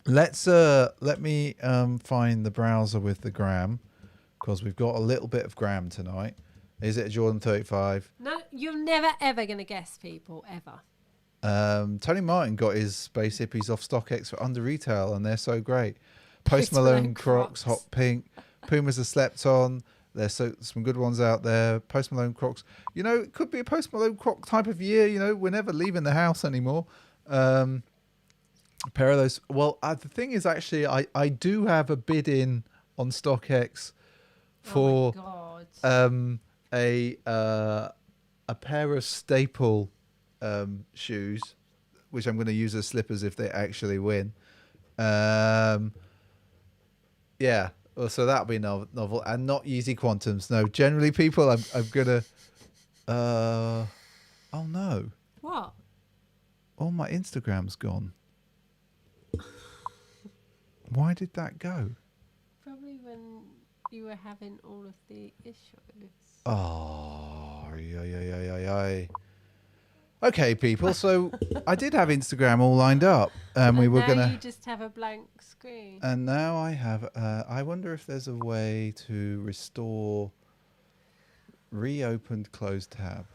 let me find the browser with the gram, because we've got a little bit of gram tonight. Is it a Jordan 35? No, you're never ever gonna guess, people, ever. Tony Martin got his Space Hippies off StockX for under retail, and they're so great. Post Malone Crocs, hot pink. Pumas are slept on. There's some good ones out there. Post Malone Crocs. You know, it could be a Post Malone Croc type of year. You know, we're never leaving the house anymore. A pair of those. Well, the thing is, actually, I do have a bid in on StockX for a pair of staple shoes, which I'm going to use as slippers if they actually win. Yeah. Well, so that'll be novel, and not Yeezy Quantums. No, generally, people, I'm gonna. Oh no! What? All my Instagram's gone. Why did that go? Probably when you were having all of the issues. Oh, yeah. Okay, people. So I did have Instagram all lined up, and we were now gonna. You just have a blank screen. And now I have. I wonder if there's a way to restore reopened closed tab.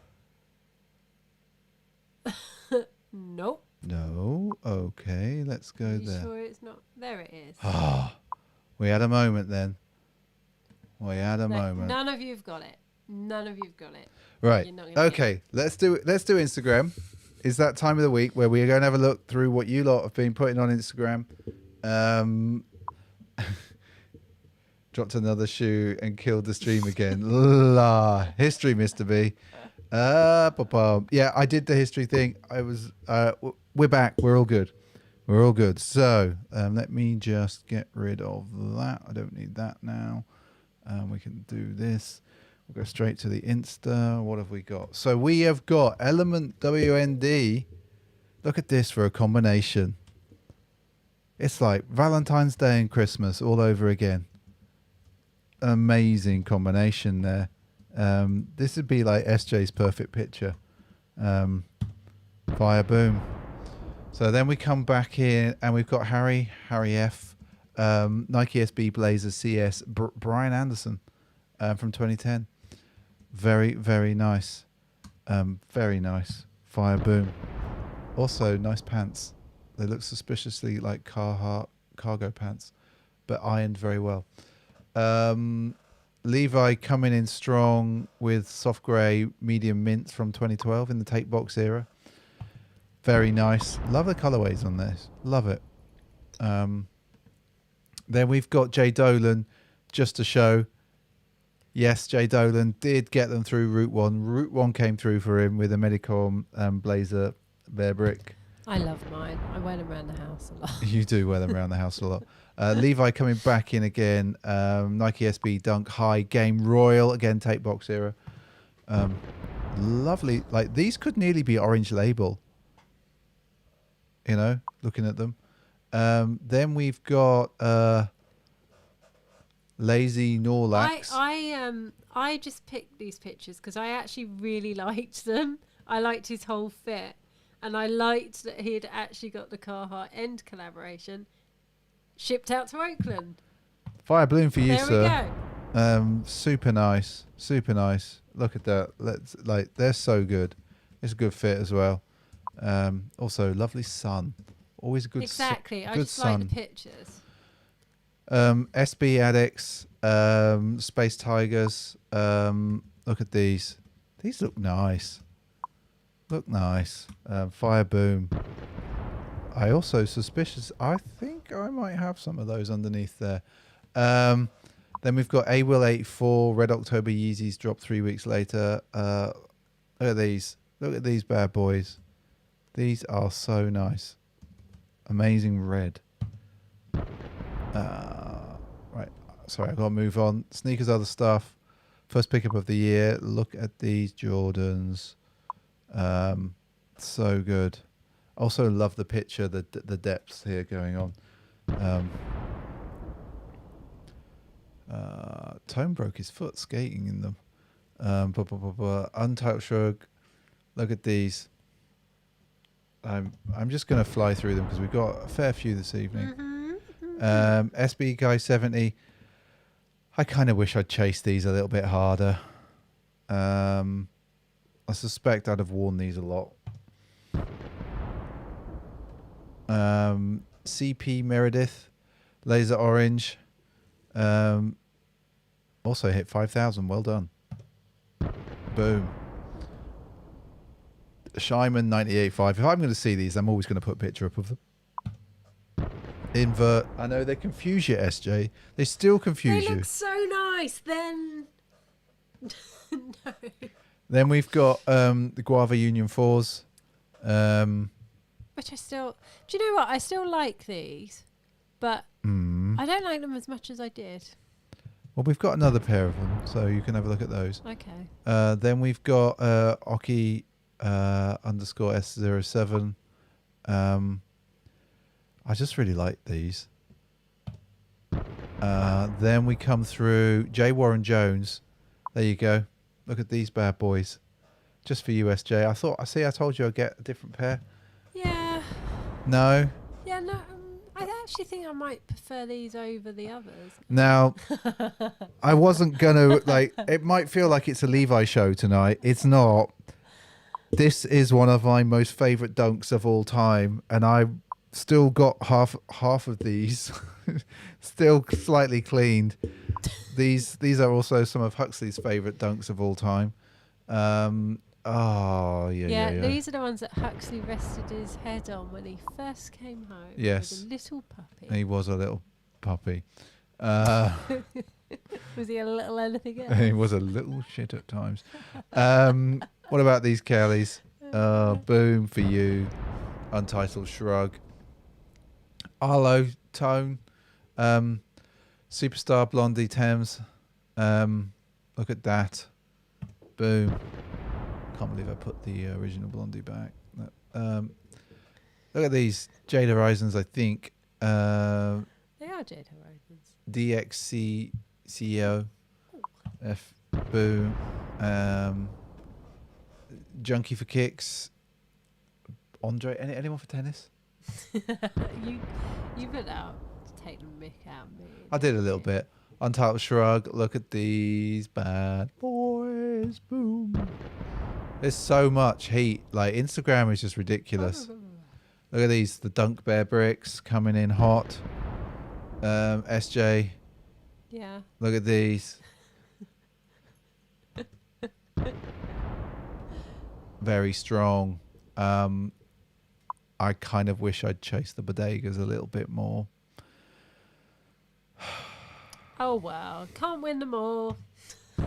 Nope. No. Okay, let's go Are there. you sure it's not? There it is. Ah, we had a moment then. We had a moment. None of you've got it. None of you've got it. Right. Okay. Let's do Instagram. It's that time of the week where we are going to have a look through what you lot have been putting on Instagram. Dropped another shoe and killed the stream again. History, Mr. B. Yeah, I did the history thing. We're back. We're all good. We're all good. So let me just get rid of that. I don't need that now. We can do this. We'll go straight to the Insta. What have we got? So we have got Element WND. Look at this for a combination. It's like Valentine's Day and Christmas all over again. Amazing combination there. This would be like SJ's perfect picture. Fire boom. So then we come back in and we've got Harry F. Nike SB Blazer CS Brian Anderson from 2010. Very, very nice. Very nice. Fire boom. Also, nice pants. They look suspiciously like Carhartt cargo pants, but ironed very well. Levi coming in strong with soft grey medium mints from 2012 in the tape box era. Very nice. Love the colorways on this. Love it. Then we've got Jay Dolan, just to show. Yes, Jay Dolan did get them through Route 1. Route 1 came through for him with a Medicom Blazer Bear Brick. I love mine. I wear them around the house a lot. You do wear them around the house a lot. Levi coming back in again. Nike SB Dunk High Game Royal. Again, tape box era. Lovely. Like, these could nearly be Orange Label. You know, looking at them. Then we've got Lazy Norlax. I just picked these pictures because I actually really liked them. I liked his whole fit. And I liked that he had actually got the Carhartt End collaboration shipped out to Oakland. Fire balloon for you, sir. There we go. Super nice. Super nice. Look at that. They're so good. It's a good fit as well. Also, lovely sun. Always a good Exactly. Good I just sun. like the pictures. SB Addicts, Space Tigers. Look at these. These look nice. Look nice. Fire boom. I also suspicious. I think I might have some of those underneath there. Then we've got A Will 84 Red October Yeezys drop 3 weeks later. Look at these. Look at these bad boys. These are so nice. Amazing red. Right. Sorry, I've got to move on. Sneakers, other stuff. First pickup of the year. Look at these Jordans. So good. Also love the picture, the depths here going on. Tone broke his foot skating in them. Untitled Shrug. Look at these. I'm just going to fly through them because we've got a fair few this evening. SB Guy 70. I kind of wish I'd chased these a little bit harder. I suspect I'd have worn these a lot. CP Meredith. Laser Orange. Also hit 5,000. Well done. Boom. Shyman 98.5. If I'm going to see these, I'm always going to put a picture up of them. Invert. I know they confuse you, SJ. They still confuse you. They look so nice. Then no. Then we've got the Guava Union 4s. Which I still... Do you know what? I still like these, but I don't like them as much as I did. Well, we've got another pair of them, so you can have a look at those. Okay. Then we've got Oki _ S07. I just really like these. Then we come through J. Warren Jones. There you go. Look at these bad boys. Just for you, SJ. I told you I'd get a different pair. Yeah. No? Yeah, no. I actually think I might prefer these over the others. Now, I wasn't going to, it might feel like it's a Levi show tonight. It's not. This is one of my most favourite dunks of all time, and I still got half of these, still slightly cleaned. These are also some of Huxley's favourite dunks of all time. Yeah. These are the ones that Huxley rested his head on when he first came home. Yes. He was a little puppy. He was a little puppy. Was he a little anything else? He was a little shit at times. What about these Kellys? Boom for you. Untitled Shrug. Arlo Tone. Superstar Blondie Thames. Look at that. Boom. Can't believe I put the original Blondie back. Look at these Jade Horizons, I think. They are Jade Horizons. DXC CEO. F. Boom. Junkie for Kicks. Andre. Anyone for tennis? You put out to take the mick out of me. I did a little bit. Untitled Shrug. Look at these bad boys. Boom. There's so much heat. Like, Instagram is just ridiculous. Look at these. The Dunk Bear bricks coming in hot. SJ. Yeah. Look at these. Very strong. I kind of wish I'd chased the bodegas a little bit more. Oh, well. Can't win them all.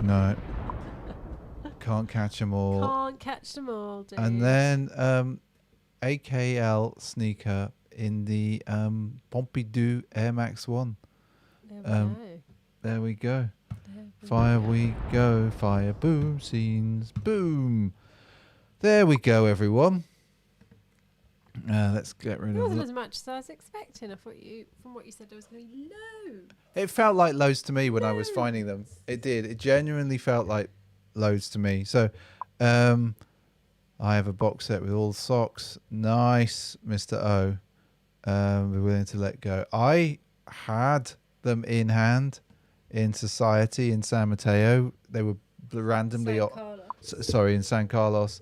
No. Can't catch them all. Can't catch them all, dude. And then AKL sneaker in the Pompidou Air Max 1. There we go. Fire we go. Fire boom scenes. Boom. There we go, everyone. Let's get rid It of wasn't it. as much as I was expecting. I thought from what you said, there was going to be loads. It felt like loads to me when I was finding them. It did. It genuinely felt like loads to me. So I have a box set with all the socks. Nice, Mr. O. We're willing to let go. I had them in hand in Society in San Mateo. They were randomly... in San Carlos.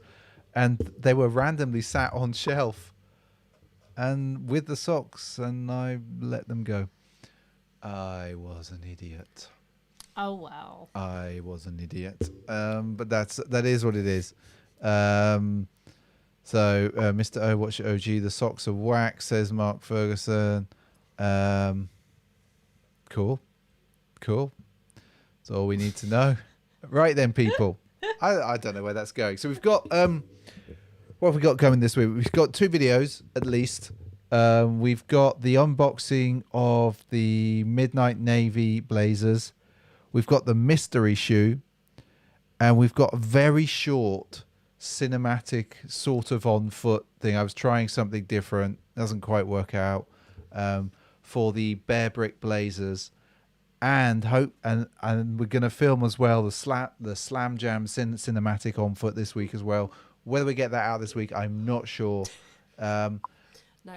And they were randomly sat on shelf and with the socks, and I let them go. I was an idiot. Oh, wow. I was an idiot. But that is what it is. So, Mr. O, watch OG. The socks are whack, says Mark Ferguson. Cool. That's all we need to know. Right then, people. I don't know where that's going. So we've got... what have we got coming this week? We've got 2 videos, at least. We've got the unboxing of the Midnight Navy Blazers. We've got the mystery shoe. And we've got a very short cinematic sort of on foot thing. I was trying something different. Doesn't quite work out. For the Bear Brick Blazers. and we're going to film as well the Slam Jam cinematic on foot this week as well. Whether we get that out this week, I'm not sure. No,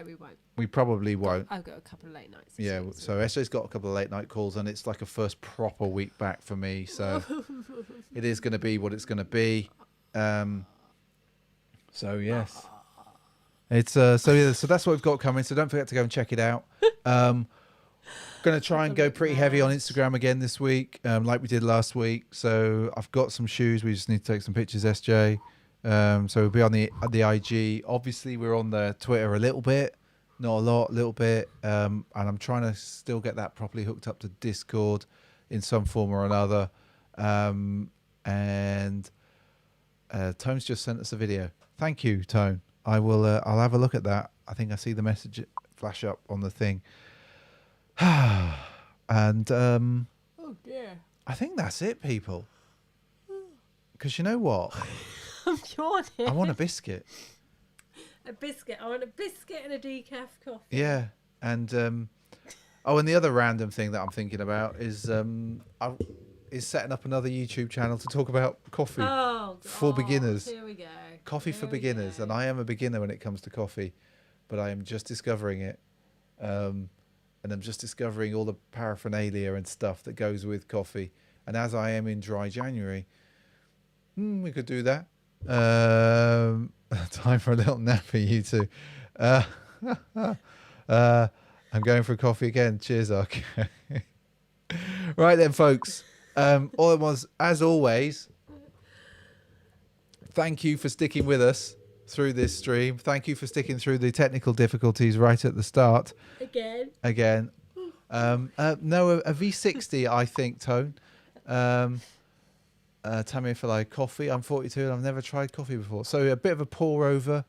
we won't. We probably won't. I've got a couple of late nights. Yeah, so SJ's got a couple of late night calls, and it's like a first proper week back for me. So it is going to be what it's going to be. So yes, it's so that's what we've got coming. So don't forget to go and check it out. Going to try and go pretty heavy on Instagram again this week, like we did last week. So I've got some shoes. We just need to take some pictures, SJ. So we'll be on the IG. Obviously, we're on the Twitter a little bit. Not a lot, a little bit. And I'm trying to still get that properly hooked up to Discord in some form or another. And Tone's just sent us a video. Thank you, Tone. I'll have a look at that. I think I see the message flash up on the thing. And oh dear. I think that's it, people. Because you know what? I'm yawning. I want a biscuit. A biscuit. I want a biscuit and a decaf coffee. Yeah, and and the other random thing that I'm thinking about is setting up another YouTube channel to talk about coffee for beginners. Here we go. Coffee for beginners, and I am a beginner when it comes to coffee, but I am just discovering it, and I'm just discovering all the paraphernalia and stuff that goes with coffee. And as I am in dry January, we could do that. Time for a little nappy, you two. I'm going for a coffee again. Cheers, Ark. Right then, folks. All it was, as always, thank you for sticking with us through this stream. Thank you for sticking through the technical difficulties right at the start. Again. No, a V60, I think, Tone. Tammy for like coffee. I'm 42 and I've never tried coffee before. So a bit of a pour over.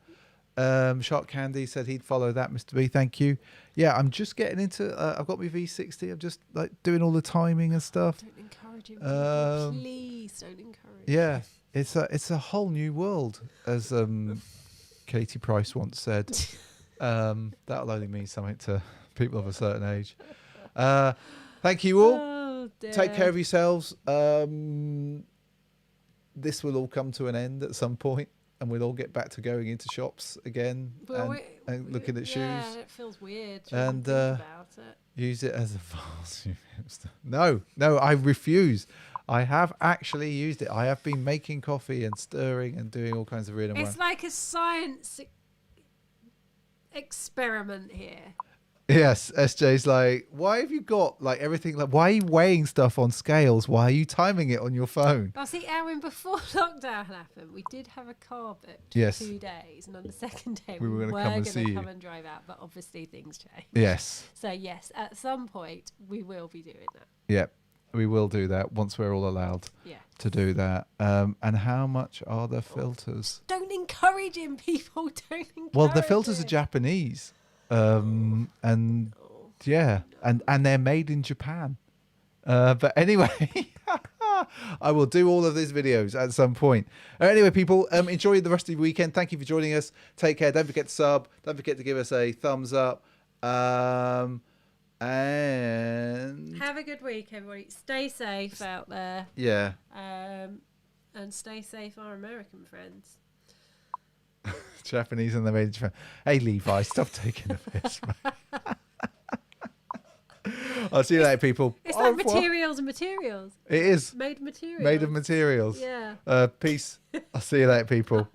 Shark Candy said he'd follow that, Mr. B. Thank you. Yeah, I'm just getting into. I've got my V60. I'm just like doing all the timing and stuff. Don't encourage him. Please don't encourage. Yeah, it's a whole new world, as Katie Price once said. That'll only mean something to people of a certain age. Thank you all. Oh, take care of yourselves. This will all come to an end at some point, and we'll all get back to going into shops again and looking at shoes. Yeah, it feels weird. And about it. Use it as a vase. No, I refuse. I have actually used it. I have been making coffee and stirring and doing all kinds of weird. It's like a science experiment here. Yes, SJ's like, why have you got like everything? Like, why are you weighing stuff on scales? Why are you timing it on your phone? Well, see, Aaron, before lockdown happened, we did have a car booked yes. for 2 days, and on the second day we were going to come and drive out, but obviously things changed. Yes. So yes, at some point we will be doing that. Yep, we will do that once we're all allowed to do that. And how much are the filters? Don't encourage him, people. Don't encourage Well, the filters are Japanese. And they're made in Japan. But anyway, I will do all of these videos at some point. Anyway, people, enjoy the rest of your weekend. Thank you for joining us. Take care. Don't forget to sub. Don't forget to give us a thumbs up. And have a good week, everybody. Stay safe out there. Yeah. And stay safe, our American friends. Japanese and the made in Japan. Hey, Levi, stop taking the piss, mate. I'll see you later, people. It's like materials and materials. It is. Made of materials. Made of materials. Yeah. Peace. I'll see you later, people.